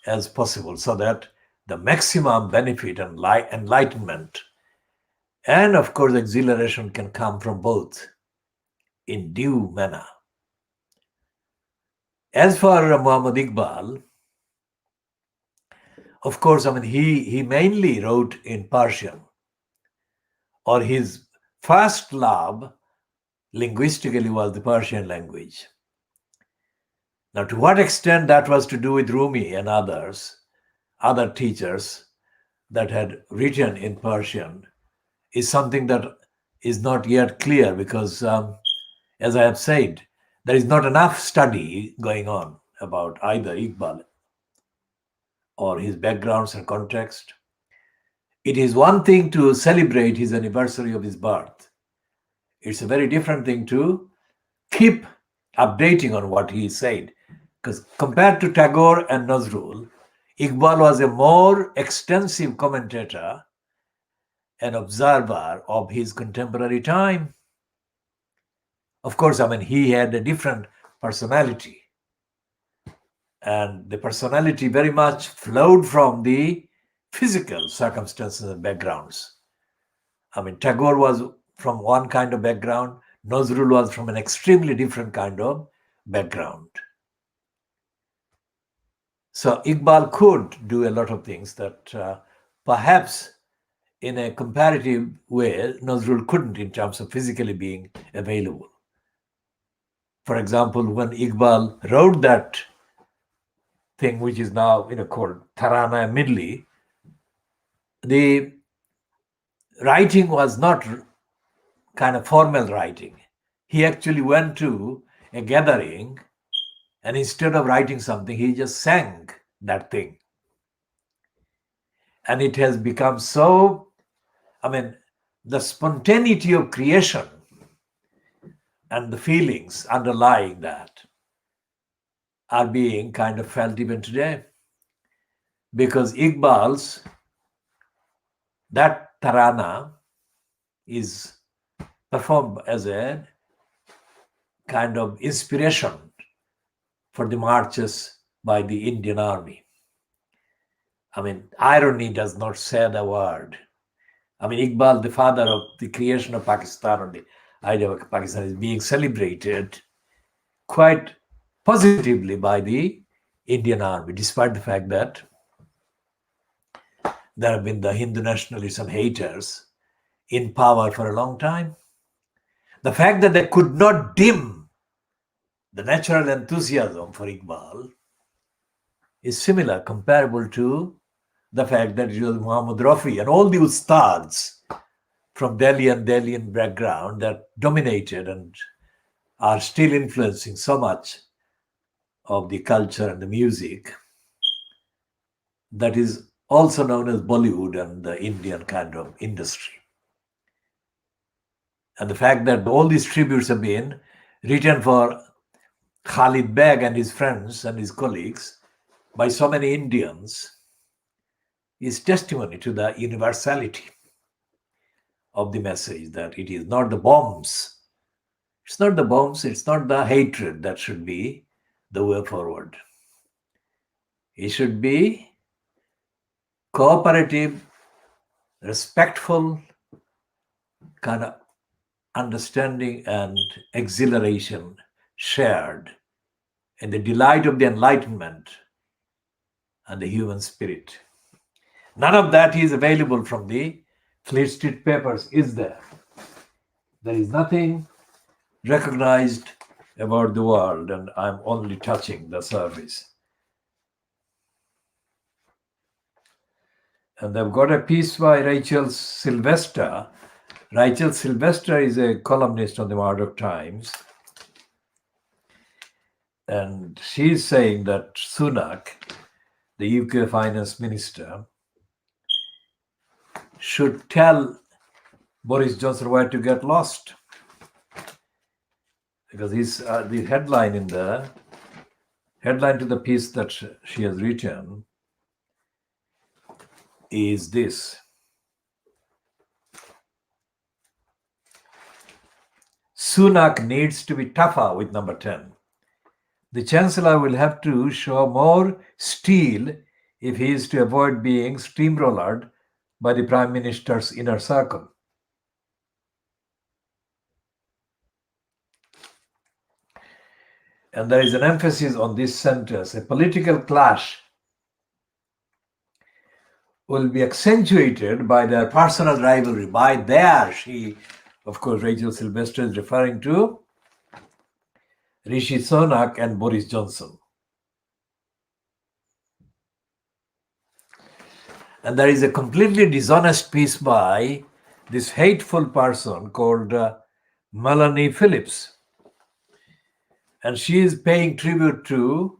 S1: as possible, so that the maximum benefit and enlightenment and, of course, exhilaration can come from both in due manner. As for Muhammad Iqbal, of course, I mean, he mainly wrote in Persian, or his first love linguistically was the Persian language. Now, to what extent that was to do with Rumi and other teachers that had written in Persian, is something that is not yet clear because, as I have said, there is not enough study going on about either Iqbal or his backgrounds and context. It is one thing to celebrate his anniversary of his birth. It's a very different thing to keep updating on what he said. Because compared to Tagore and Nazrul, Iqbal was a more extensive commentator and observer of his contemporary time. Of course, I mean, he had a different personality. And the personality very much flowed from the physical circumstances and backgrounds. I mean, Tagore was from one kind of background, Nazrul was from an extremely different kind of background. So Iqbal could do a lot of things that perhaps in a comparative way, Nazrul couldn't in terms of physically being available. For example, when Iqbal wrote that thing which is now called Tarana Midli, the writing was not kind of formal writing. He actually went to a gathering and instead of writing something, he just sang that thing. And it has become so, I mean, the spontaneity of creation and the feelings underlying that are being kind of felt even today. Because Iqbal's, that tarana is performed as a kind of inspiration for the marches by the Indian army. I mean, irony does not say the word. I mean, Iqbal, the father of the creation of Pakistan, or the idea of Pakistan, is being celebrated quite positively by the Indian army, despite the fact that there have been the Hindu nationalism haters in power for a long time. The fact that they could not dim the natural enthusiasm for Iqbal is similar, comparable to the fact that it was Muhammad Rafi and all the ustads from Delhi and Delian background that dominated and are still influencing so much of the culture and the music that is also known as Bollywood and the Indian kind of industry. And the fact that all these tributes have been written for Khalid Beg and his friends and his colleagues by so many Indians is testimony to the universality of the message, that it is not the bombs. It's not the bombs, it's not the hatred that should be the way forward. It should be cooperative, respectful kind of understanding and exhilaration shared in the delight of the enlightenment and the human spirit. None of that is available from the Fleet Street Papers, is there? There is nothing recognized about the world, and I'm only touching the surface. And they've got a piece by Rachel Sylvester. Rachel Sylvester is a columnist on the Murdoch Times. And she's saying that Sunak, the UK finance minister, should tell Boris Johnson where to get lost. Because the headline to the piece that she has written is this: Sunak needs to be tougher with number 10. The Chancellor will have to show more steel if he is to avoid being steamrollered by the Prime Minister's inner circle. And there is an emphasis on this sentence: a political clash will be accentuated by their personal rivalry. By their, she, of course, Rachel Sylvester is referring to Rishi Sunak and Boris Johnson. And there is a completely dishonest piece by this hateful person called Melanie Phillips. And she is paying tribute to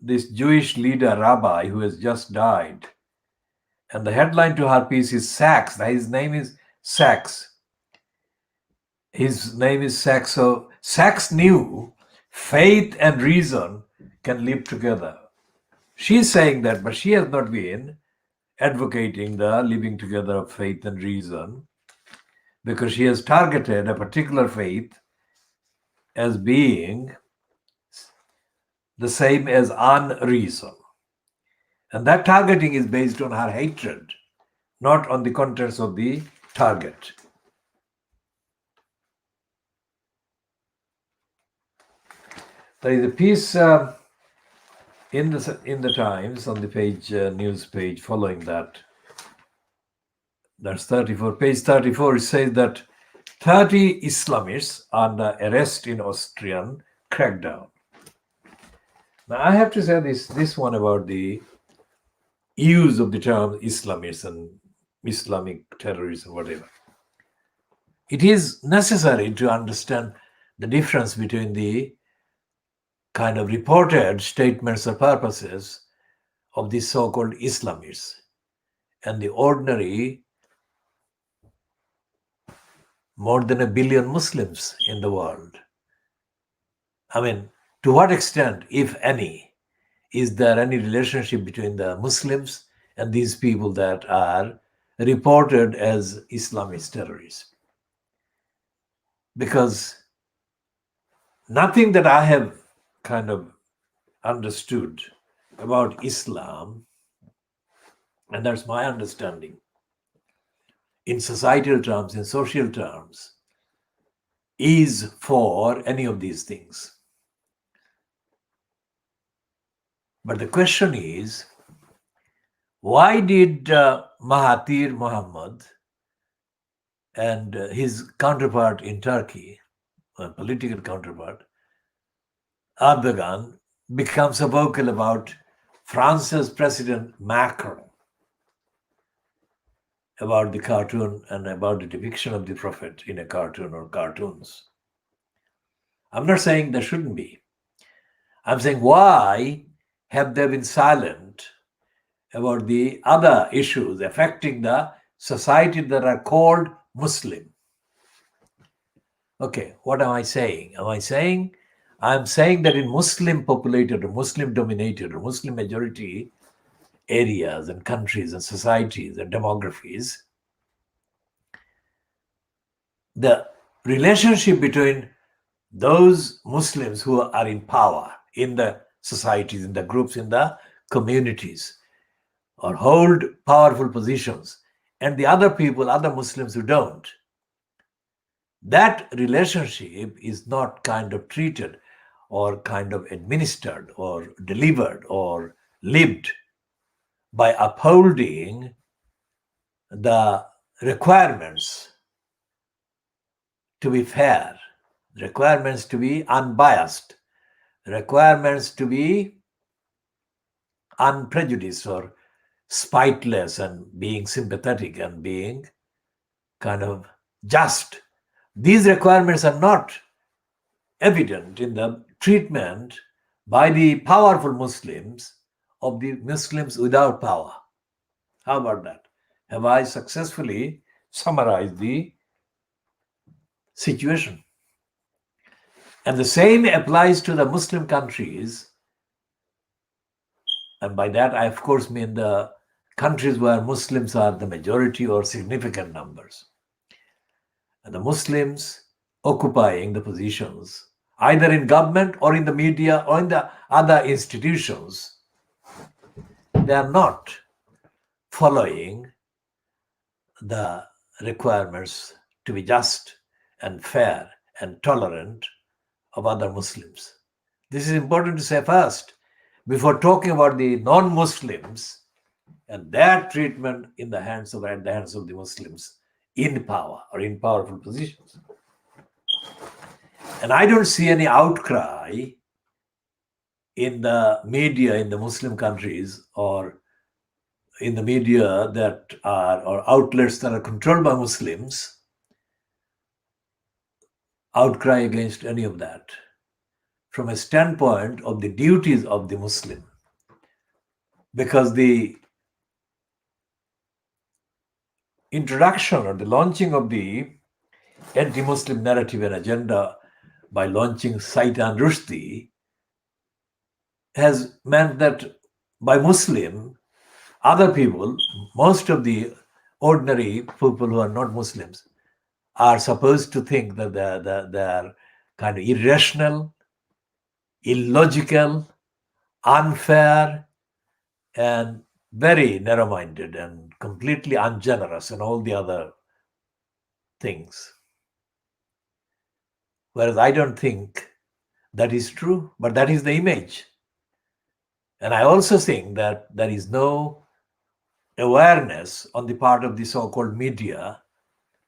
S1: this Jewish leader, rabbi, who has just died. And the headline to her piece is Sachs. His name is Sachs. His name is Sachs. So Sachs knew faith and reason can live together. She's saying that, but she has not been advocating the living together of faith and reason, because she has targeted a particular faith as being the same as unreason. And that targeting is based on her hatred, not on the contents of the target. There is a piece in the Times on the page news page following that. That's 34. Page 34. It says that 30 Islamists under arrest in Austrian crackdown. Now I have to say this one about the use of the term Islamists and Islamic terrorism, whatever. It is necessary to understand the difference between the kind of reported statements or purposes of these so-called Islamists and the ordinary more than 1 billion Muslims in the world. I mean, to what extent, if any, is there any relationship between the Muslims and these people that are reported as Islamist terrorists? Because nothing that I have kind of understood about Islam, and that's my understanding, in societal terms, in social terms, is for any of these things. But the question is, why did Mahathir Mohamad and his counterpart in Turkey, a political counterpart, Erdogan, become so vocal about France's President Macron, about the cartoon and about the depiction of the Prophet in a cartoon or cartoons? I'm not saying there shouldn't be. I'm saying, why have they been silent about the other issues affecting the society that are called Muslim? Okay, what am I saying? I'm saying that in Muslim populated or Muslim dominated or Muslim majority areas and countries and societies and demographies, the relationship between those Muslims who are in power in the societies, in the groups, in the communities, or hold powerful positions, and the other people, other Muslims who don't, that relationship is not kind of treated or kind of administered or delivered or lived by upholding the requirements to be fair, requirements to be unbiased, requirements to be unprejudiced or spiteless and being sympathetic and being kind of just. These requirements are not evident in the treatment by the powerful Muslims of the Muslims without power. How about that? Have I successfully summarized the situation? And the same applies to the Muslim countries. And by that, I of course mean the countries where Muslims are the majority or significant numbers. And the Muslims occupying the positions, either in government or in the media or in the other institutions, they are not following the requirements to be just and fair and tolerant of other Muslims. This is important to say first, before talking about the non-Muslims and their treatment at the hands of the Muslims in power or in powerful positions. And I don't see any outcry in the media in the Muslim countries or in the media that are, or outlets that are controlled by Muslims, outcry against any of that from a standpoint of the duties of the Muslim. Because the introduction or the launching of the anti-Muslim narrative and agenda by launching Saitan Rushdie has meant that by Muslim, other people, most of the ordinary people who are not Muslims, are supposed to think that they are kind of irrational, illogical, unfair, and very narrow-minded and completely ungenerous and all the other things. Whereas I don't think that is true, but that is the image. And I also think that there is no awareness on the part of the so-called media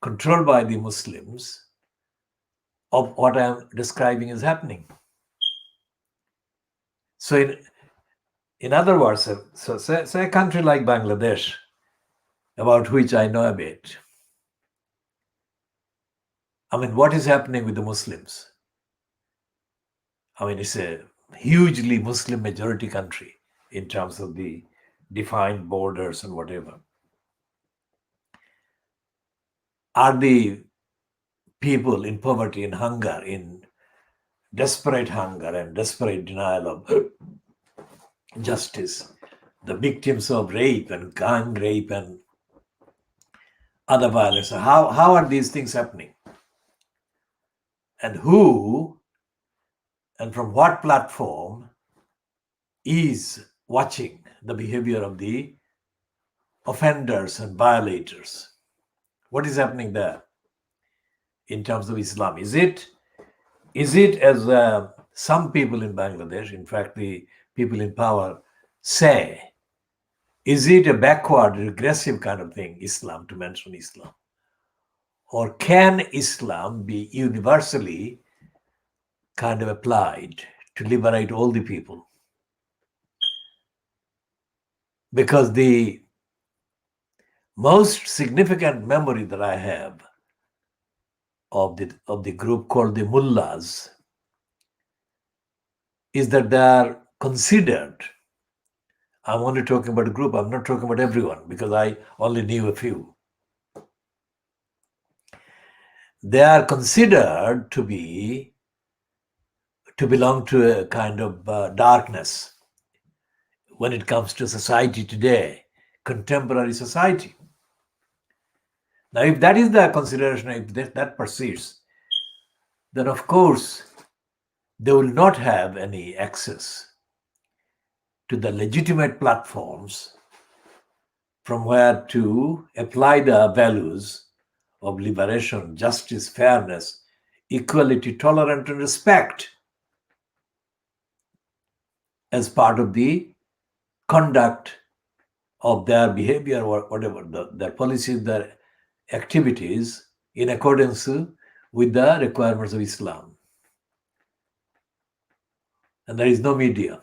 S1: controlled by the Muslims of what I'm describing is happening. So in other words, so say a country like Bangladesh, about which I know a bit. I mean, what is happening with the Muslims? I mean, it's a hugely Muslim majority country in terms of the defined borders and whatever. Are the people in poverty, in hunger, in desperate hunger and desperate denial of justice, the victims of rape and gang rape and other violence? How are these things happening? And who and from what platform is watching the behavior of the offenders and violators? What is happening there in terms of Islam? Is it as some people in Bangladesh, in fact the people in power say, is it a backward, regressive kind of thing, Islam, to mention Islam? Or can Islam be universally kind of applied to liberate all the people? Because the most significant memory that I have of the group called the mullahs is that they are considered, I'm only talking about a group, I'm not talking about everyone because I only knew a few. They are considered to belong to a kind of darkness when it comes to society today, contemporary society. Now, if that is the consideration, if that persists, then of course they will not have any access to the legitimate platforms from where to apply the values of liberation, justice, fairness, equality, tolerance, and respect as part of the conduct of their behavior or whatever, their policies, their activities in accordance with the requirements of Islam. And there is no media.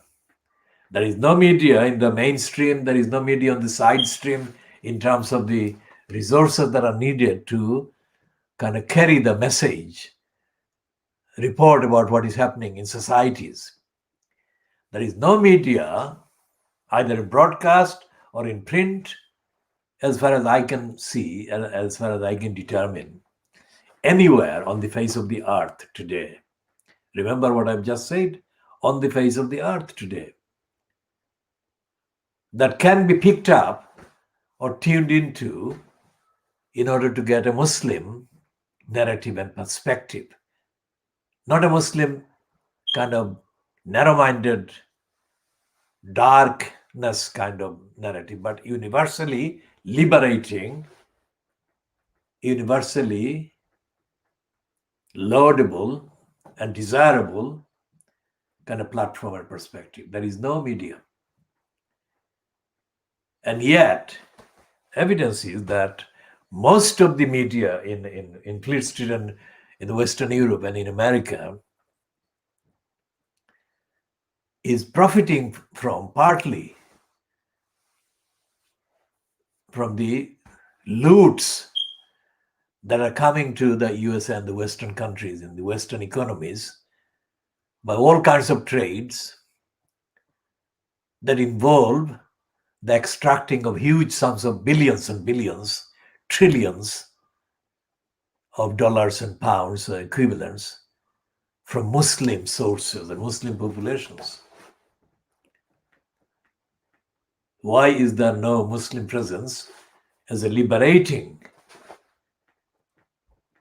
S1: There is no media in the mainstream. There is no media on the side stream in terms of the resources that are needed to kind of carry the message, report about what is happening in societies. There is no media, either in broadcast or in print, as far as I can see, and as far as I can determine, anywhere on the face of the earth today. Remember what I've just said? On the face of the earth today. That can be picked up or tuned into in order to get a Muslim narrative and perspective. Not a Muslim kind of narrow-minded, darkness kind of narrative, but universally liberating, universally laudable and desirable kind of platform and perspective. There is no media. And yet, evidence is that most of the media in Fleet Street and in Western Europe and in America is profiting from partly from the loots that are coming to the USA and the Western countries and the Western economies by all kinds of trades that involve the extracting of huge sums of billions and billions, trillions of dollars and pounds or equivalents from Muslim sources and Muslim populations. Why is there no Muslim presence as a liberating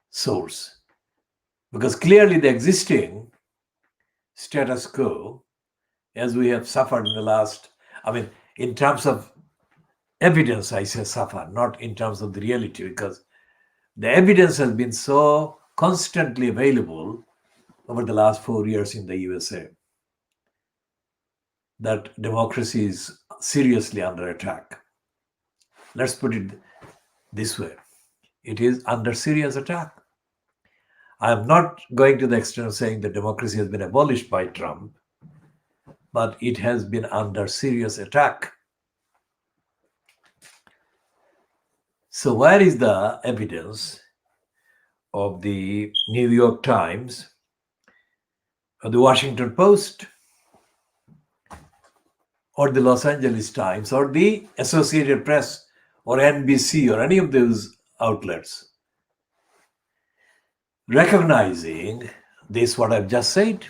S1: source? Because clearly the existing status quo, as we have suffered in the last, in terms of evidence, I say suffer, not in terms of the reality, because the evidence has been so constantly available over the last 4 years in the USA that democracy is seriously under attack. Let's put it this way. It is under serious attack. I am not going to the extent of saying that democracy has been abolished by Trump, but it has been under serious attack. So where is the evidence of the New York Times or the Washington Post or the Los Angeles Times or the Associated Press or NBC or any of those outlets recognizing this, what I've just said?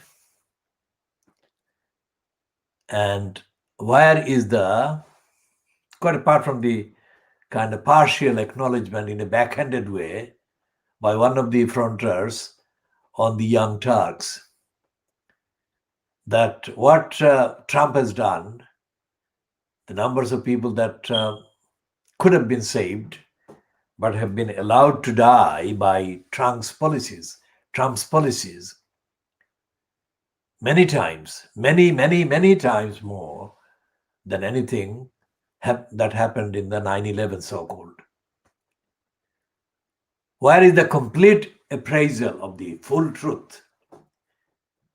S1: And where is the, quite apart from the kind of partial acknowledgement in a backhanded way by one of the fronters on the Young Turks, that what Trump has done, the numbers of people that could have been saved but have been allowed to die by Trump's policies, many times, many times more than anything that happened in the 9/11 so-called. Where is the complete appraisal of the full truth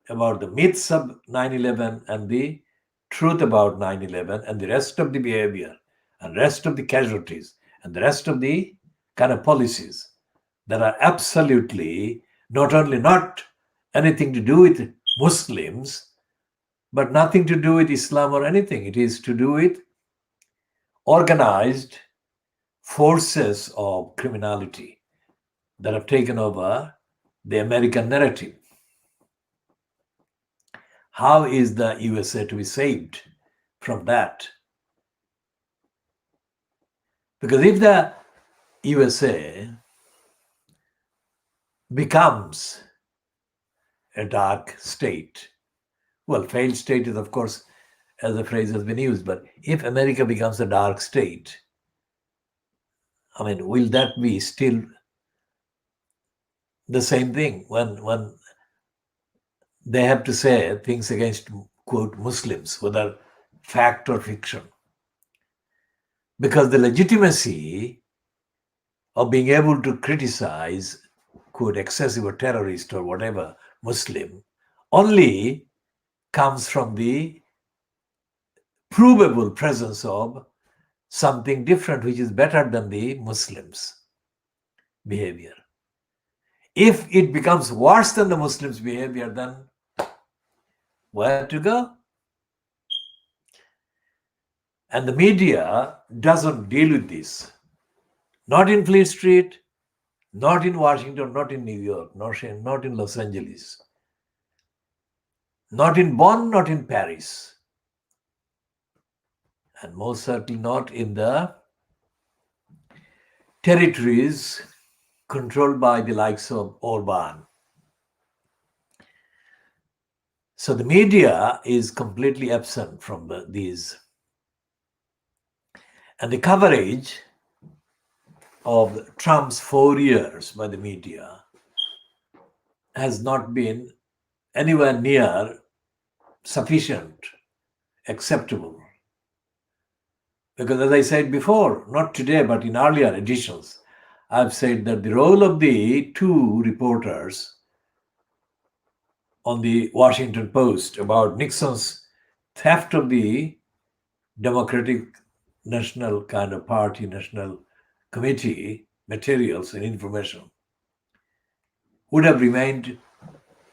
S1: about the myths of 9/11 and the truth about 9/11 and the rest of the behavior and rest of the casualties and the rest of the kind of policies that are absolutely not only not anything to do with Muslims, but nothing to do with Islam or anything. It is to do with organized forces of criminality that have taken over the American narrative. How is the USA to be saved from that? Because if the USA becomes a dark state, well, failed state is, of course, as the phrase has been used, but if America becomes a dark state, will that be still the same thing when they have to say things against, quote, Muslims, whether fact or fiction? Because the legitimacy of being able to criticize, quote, excessive or terrorist or whatever Muslim only comes from the provable presence of something different which is better than the Muslims' behavior. If it becomes worse than the Muslims' behavior, then where to go? And the media doesn't deal with this. Not in Fleet Street, not in Washington, not in New York, not in Los Angeles, not in Bonn, not in Paris, and most certainly not in the territories controlled by the likes of Orban. So the media is completely absent from these. And the coverage of Trump's 4 years by the media has not been anywhere near sufficient, acceptable. Because as I said before, not today, but in earlier editions, I've said that the role of the two reporters on the Washington Post about Nixon's theft of the Democratic national kind of party, national committee materials and information would have remained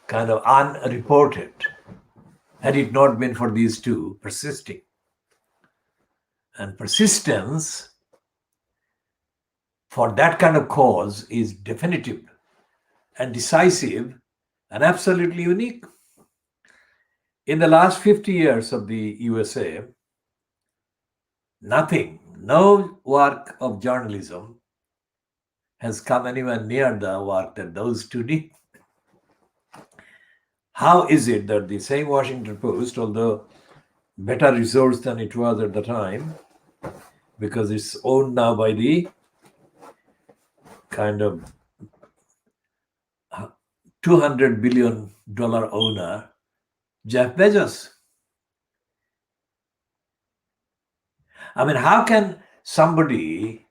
S1: kind of unreported had it not been for these two persisting. And persistence for that kind of cause is definitive and decisive and absolutely unique. In the last 50 years of the USA, no work of journalism has come anywhere near the work that those two did. How is it that the same Washington Post, although better resourced than it was at the time, because it's owned now by the kind of $200 billion owner, Jeff Bezos. I mean, how can somebody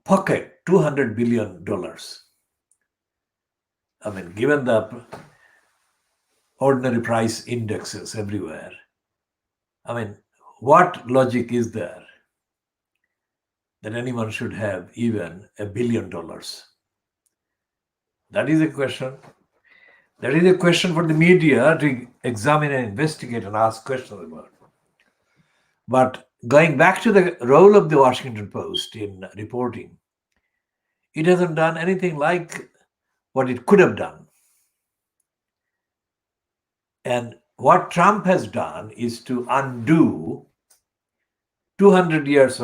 S1: pocket $200 billion? I mean, given the ordinary price indexes everywhere, I mean, what logic is there that anyone should have even $1 billion? That is a question. That is a question for the media to examine and investigate and ask questions about. But going back to the role of the Washington Post in reporting, it hasn't done anything like what it could have done. And what Trump has done is to undo 200 years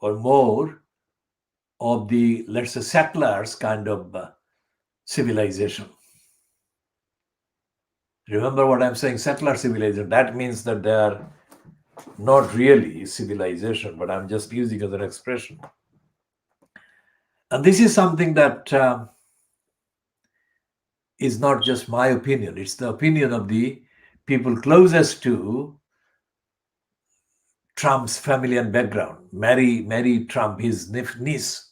S1: or more of the, let's say, settlers kind of civilization. Remember what I'm saying, settler civilization. That means that they are not really civilization, but I'm just using as an expression. And this is something that is not just my opinion. It's the opinion of the people closest to Trump's family and background. Mary Trump, his niece,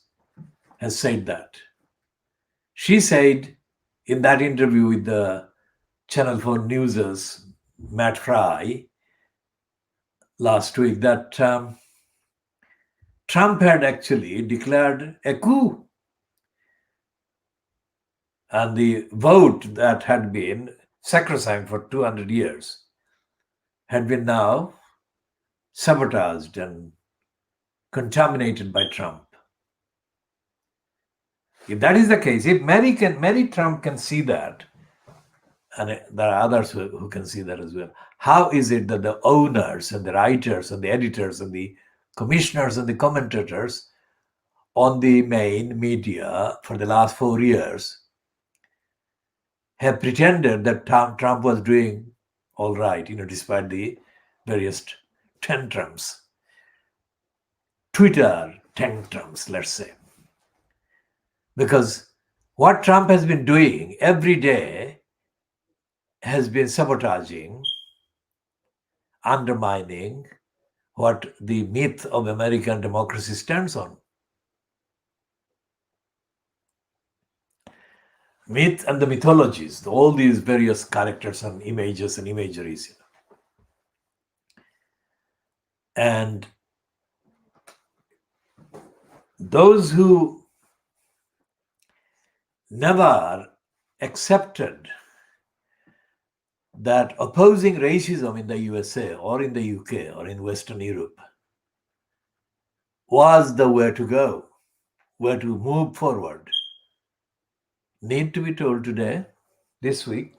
S1: has said that. She said in that interview with the Channel 4 News's Matt Fry last week that Trump had actually declared a coup. And the vote that had been sacrosanct for 200 years had been now sabotaged and contaminated by Trump. If that is the case, if Mary Trump can see that, and there are others who can see that as well, how is it that the owners and the writers and the editors and the commissioners and the commentators on the main media for the last 4 years have pretended that Trump was doing all right, despite the various tantrums, Twitter tantrums, let's say. Because what Trump has been doing every day has been sabotaging, undermining what the myth of American democracy stands on. Myth and the mythologies, all these various characters and images and imageries. And those who never accepted that opposing racism in the USA or in the UK or in Western Europe was the way to go, where to move forward, need to be told today, this week,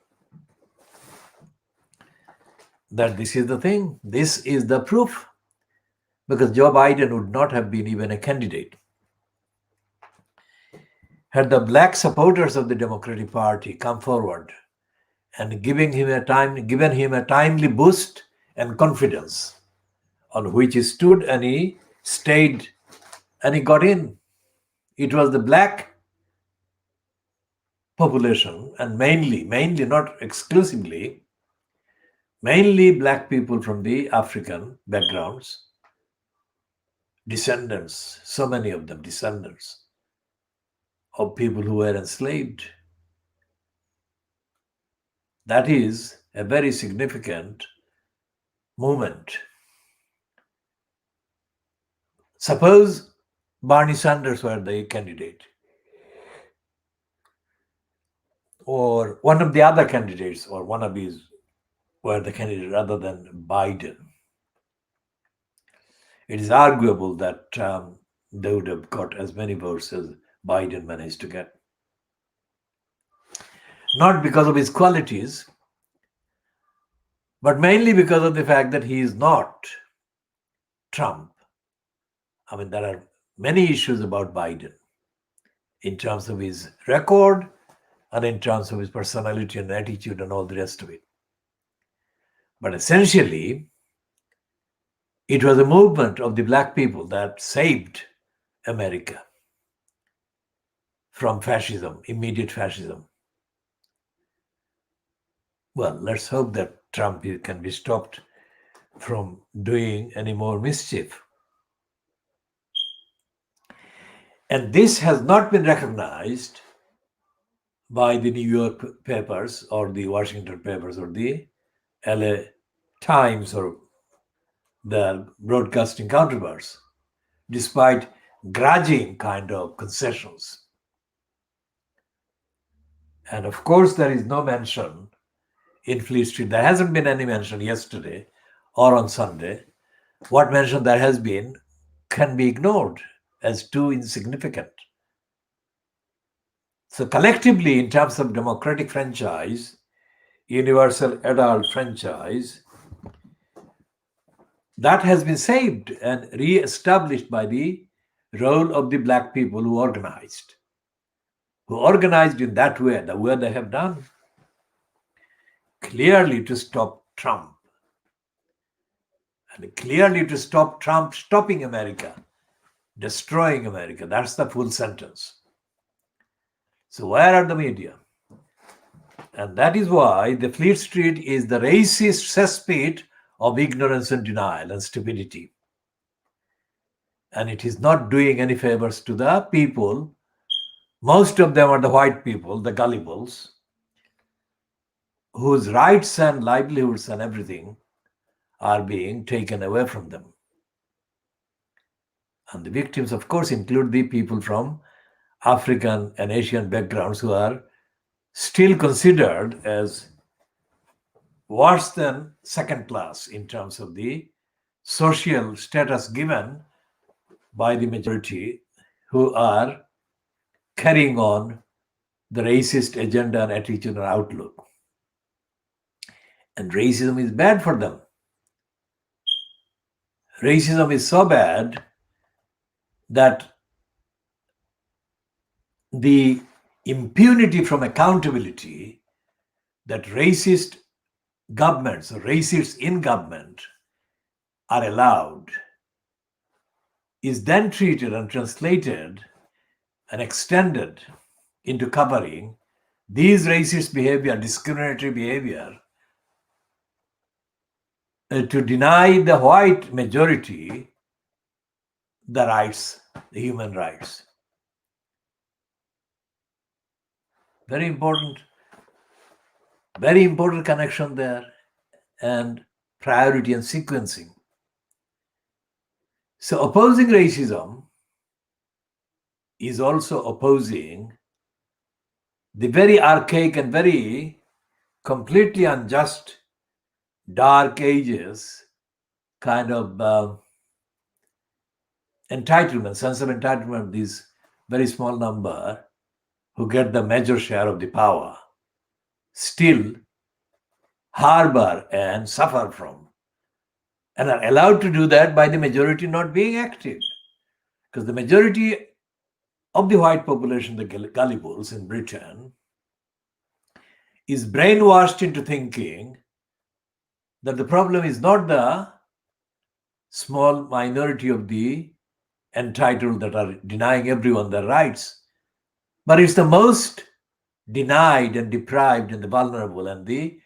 S1: that this is the thing, this is the proof, because Joe Biden would not have been even a candidate had the black supporters of the Democratic Party come forward and given him a timely boost and confidence on which he stood, and he stayed and he got in. It was the black population, and mainly, not exclusively, mainly black people from the African backgrounds, descendants, so many of them descendants of people who were enslaved. That is a very significant movement. Suppose Bernie Sanders were the candidate, or one of the other candidates, or one of these were the candidate rather than Biden. It is arguable that they would have got as many votes as Biden managed to get. Not because of his qualities, but mainly because of the fact that he is not Trump. I mean, there are many issues about Biden in terms of his record and in terms of his personality and attitude and all the rest of it. But essentially, it was a movement of the black people that saved America from fascism, immediate fascism. Well, let's hope that Trump can be stopped from doing any more mischief. And this has not been recognized by the New York papers or the Washington papers or the LA Times or the broadcasting counterparts, despite grudging kind of concessions. And of course, there is no mention in Fleet Street. There hasn't been any mention yesterday or on Sunday. What mention there has been can be ignored as too insignificant. So collectively, in terms of democratic franchise, universal adult franchise, that has been saved and re-established by the role of the black people who organized in that way, the way they have done, clearly to stop Trump. And clearly to stop Trump stopping America, destroying America. That's the full sentence. So where are the media? And that is why the Fleet Street is the racist cesspit of ignorance and denial and stupidity. And it is not doing any favors to the people. Most of them are the white people, the gullibles, whose rights and livelihoods and everything are being taken away from them. And the victims, of course, include the people from African and Asian backgrounds who are still considered as worse than second class in terms of the social status given by the majority who are carrying on the racist agenda and attitude and outlook. And racism is bad for them. Racism is so bad that the impunity from accountability that racist governments or racists in government are allowed is then treated and translated and extended into covering these racist behavior, discriminatory behavior, to deny the white majority the rights, the human rights. Very important connection there, and priority and sequencing. So opposing racism is also opposing the very archaic and very completely unjust dark ages kind of entitlement, sense of entitlement, this very small number who get the major share of the power still harbor and suffer from, and are allowed to do that by the majority not being active. Because the majority of the white population, the gullibles in Britain, is brainwashed into thinking that the problem is not the small minority of the entitled that are denying everyone their rights, but it's the most denied and deprived and the vulnerable and the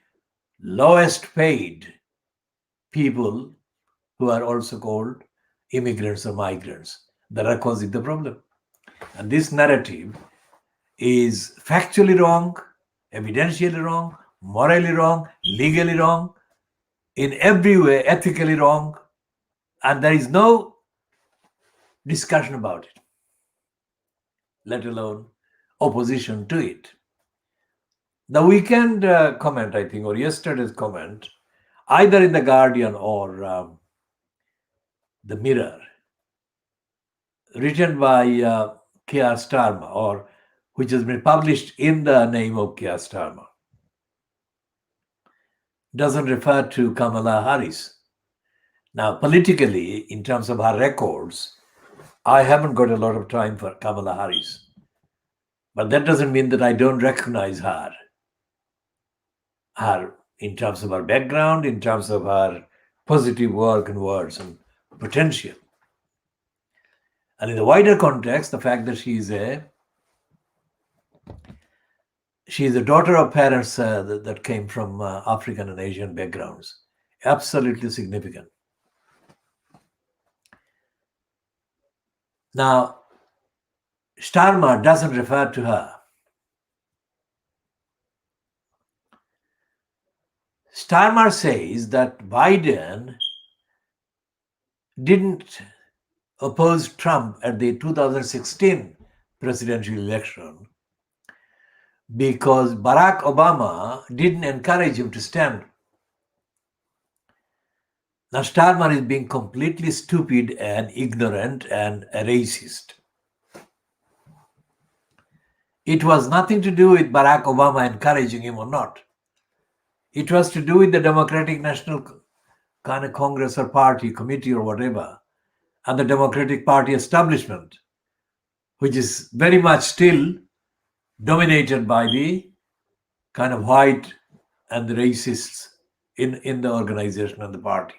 S1: lowest paid people who are also called immigrants or migrants that are causing the problem. And this narrative is factually wrong, evidentially wrong, morally wrong, legally wrong, in every way ethically wrong, and there is no discussion about it, let alone opposition to it. The weekend comment, I think, or yesterday's comment, either in the Guardian or the Mirror, written by Keir Starmer, or which has been published in the name of Keir Starmer, doesn't refer to Kamala Harris. Now, politically, in terms of her records, I haven't got a lot of time for Kamala Harris. But that doesn't mean that I don't recognize her in terms of her background, in terms of her positive work and words and potential. And in the wider context, the fact that she is a daughter of parents that came from African and Asian backgrounds, absolutely significant. Now, Starmer doesn't refer to her. Starmer says that Biden didn't oppose Trump at the 2016 presidential election because Barack Obama didn't encourage him to stand. Now, Starmer is being completely stupid and ignorant and a racist. It was nothing to do with Barack Obama encouraging him or not. It was to do with the Democratic National kind of Congress or party, committee or whatever, and the Democratic Party establishment, which is very much still dominated by the kind of white and the racists in the organization and the party.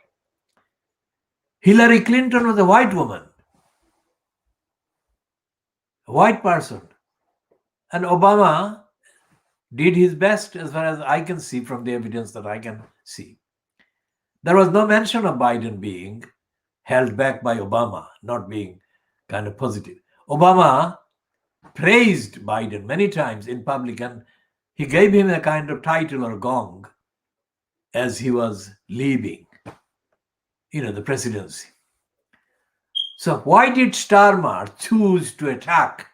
S1: Hillary Clinton was a white woman, a white person. And Obama did his best as far as I can see from the evidence that I can see. There was no mention of Biden being held back by Obama, not being kind of positive. Obama praised Biden many times in public, and he gave him a kind of title or gong as he was leaving, the presidency. So why did Starmer choose to attack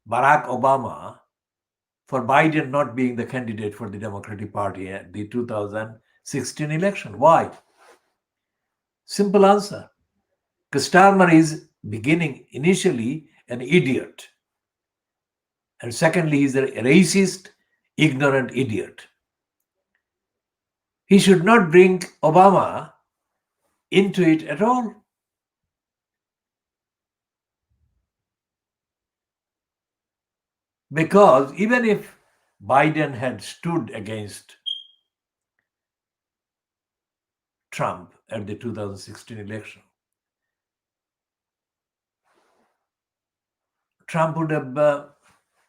S1: Barack Obama for Biden not being the candidate for the Democratic Party at the 2016 election? Why? Simple answer. Because Starmer is beginning initially an idiot. And secondly, he's a racist, ignorant idiot. He should not bring Obama into it at all. Because even if Biden had stood against Trump at the 2016 election, Trump would have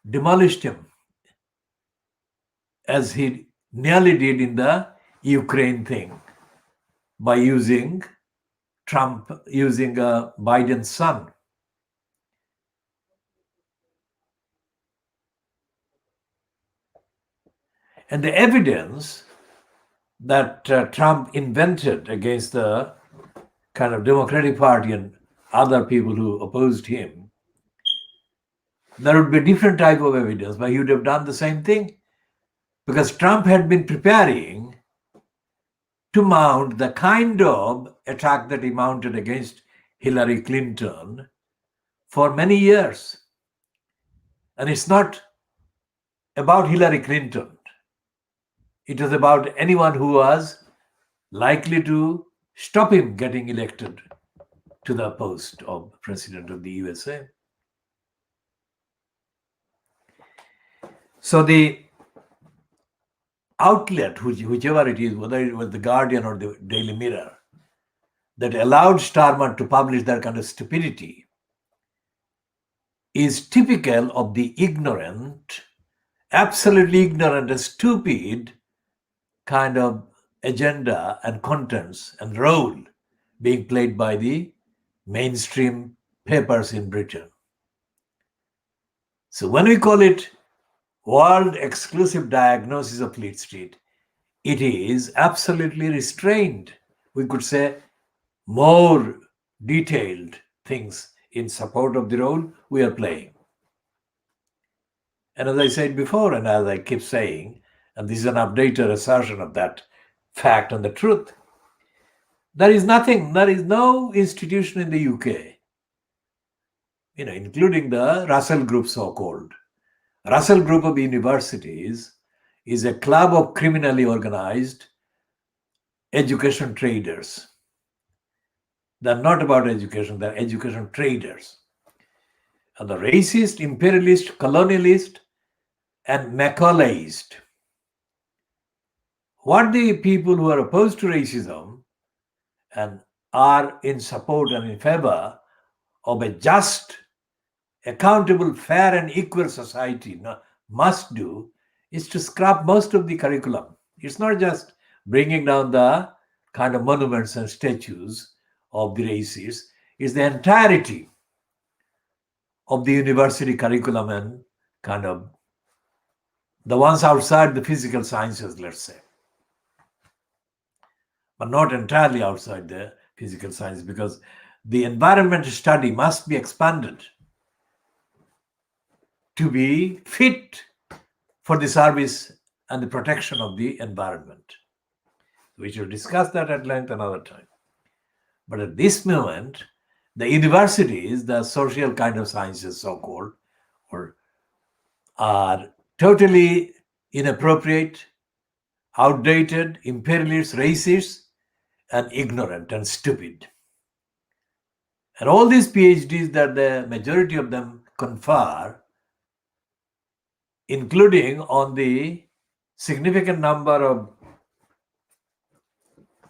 S1: demolished him, as he nearly did in the Ukraine thing, by using Biden's son. And the evidence that Trump invented against the kind of Democratic Party and other people who opposed him, there would be a different type of evidence, but he would have done the same thing. Because Trump had been preparing to mount the kind of attack that he mounted against Hillary Clinton for many years. And it's not about Hillary Clinton. It was about anyone who was likely to stop him getting elected to the post of President of the USA. So the outlet, whichever it is, whether it was the Guardian or the Daily Mirror, that allowed Starmer to publish that kind of stupidity is typical of the ignorant, absolutely ignorant and stupid kind of agenda and contents and role being played by the mainstream papers in Britain. So when we call it World Exclusive Diagnosis of Fleet Street, it is absolutely restrained. We could say more detailed things in support of the role we are playing. And as I said before, and as I keep saying, and this is an updated assertion of that fact and the truth, there is no institution in the UK, including the Russell Group, so-called. Russell Group of universities is a club of criminally organized education traders. They're not about education, they're education traders. And the racist, imperialist, colonialist, and Macaulayist. What the people who are opposed to racism and are in support and in favor of a just, accountable, fair, and equal society must do is to scrap most of the curriculum. It's not just bringing down the kind of monuments and statues of the races, it's the entirety of the university curriculum and kind of the ones outside the physical sciences, let's say, but not entirely outside the physical science, because the environmental study must be expanded to be fit for the service and the protection of the environment. We shall discuss that at length another time. But at this moment, the universities, the social kind of sciences, so-called, are totally inappropriate, outdated, imperialist, racist, and ignorant and stupid. And all these PhDs that the majority of them confer, including on the significant number of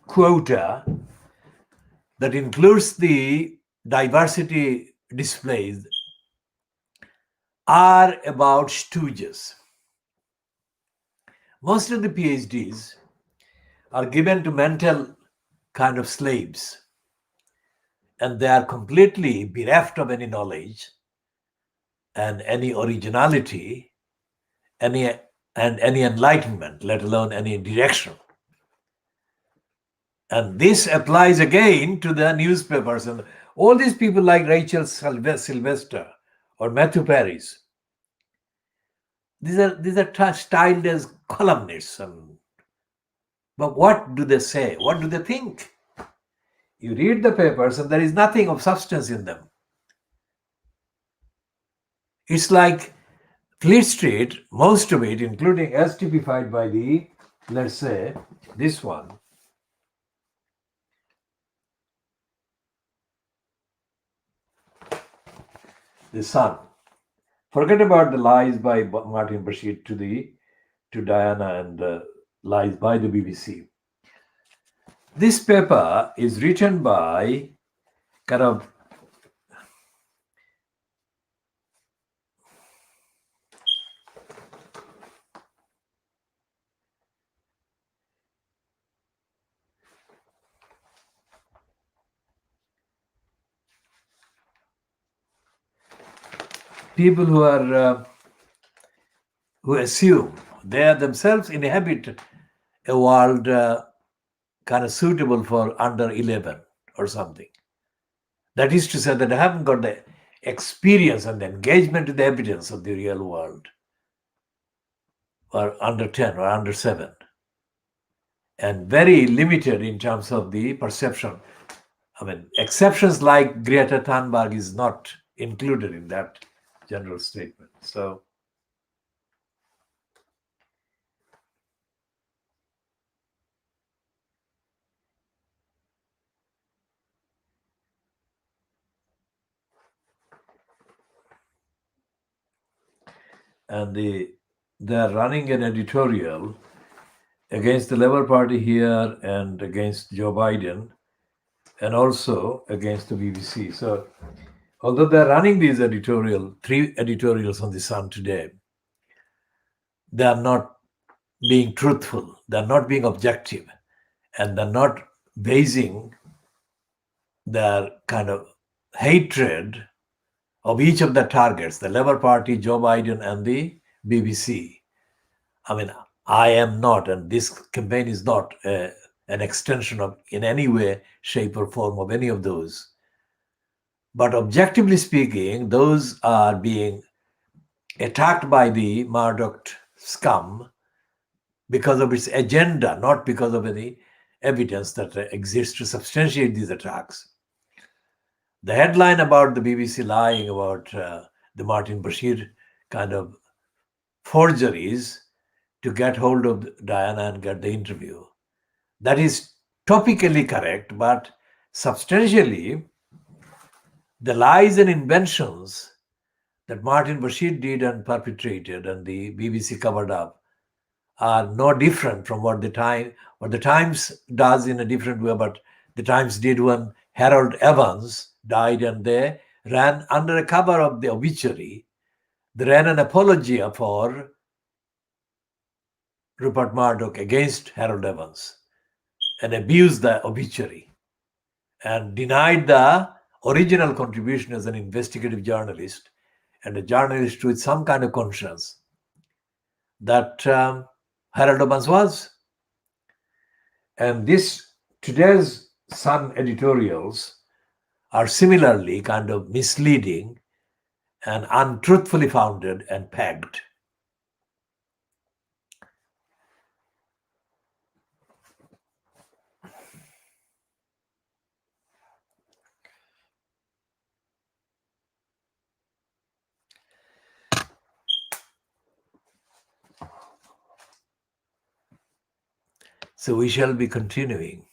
S1: quota that includes the diversity displays, are about stooges. Most of the PhDs are given to mental kind of slaves, and they are completely bereft of any knowledge and any originality, any enlightenment, let alone any direction. And this applies again to the newspapers and all these people like Rachel Sylvester or Matthew Paris. These are styled as columnists. But what do they say? What do they think? You read the papers and there is nothing of substance in them. It's like Fleet Street, most of it, including as typified by the, let's say, this one. The Sun. Forget about the lies by Martin Bashir to Diana and lies by the BBC. This paper is written by kind of people who assume they themselves inhabit a world kind of suitable for under 11 or something. That is to say that they haven't got the experience and the engagement with the evidence of the real world, or under 10 or under 7, and very limited in terms of the perception. I mean, exceptions like Greta Thunberg is not included in that general statement. So and they are running an editorial against the Labour Party here and against Joe Biden and also against the BBC. So although they're running these 3 editorials on the Sun today, they are not being truthful, they're not being objective, and they're not basing their kind of hatred of each of the targets, the Labour Party, Joe Biden, and the BBC. I mean, I am not, and this campaign is not an extension of, in any way, shape, or form of any of those. But objectively speaking, those are being attacked by the Murdoch scum because of its agenda, not because of any evidence that exists to substantiate these attacks. The headline about the BBC lying about the Martin Bashir kind of forgeries to get hold of Diana and get the interview, that is topically correct, but substantially, the lies and inventions that Martin Bashir did and perpetrated and the BBC covered up are no different from what the Times does in a different way, but the Times did when Harold Evans died and they ran under a cover of the obituary. They ran an apology for Rupert Murdoch against Harold Evans and abused the obituary and denied the original contribution as an investigative journalist and a journalist with some kind of conscience that Harold Evans was. And today's Sun editorials are similarly kind of misleading and untruthfully founded and pegged. So we shall be continuing.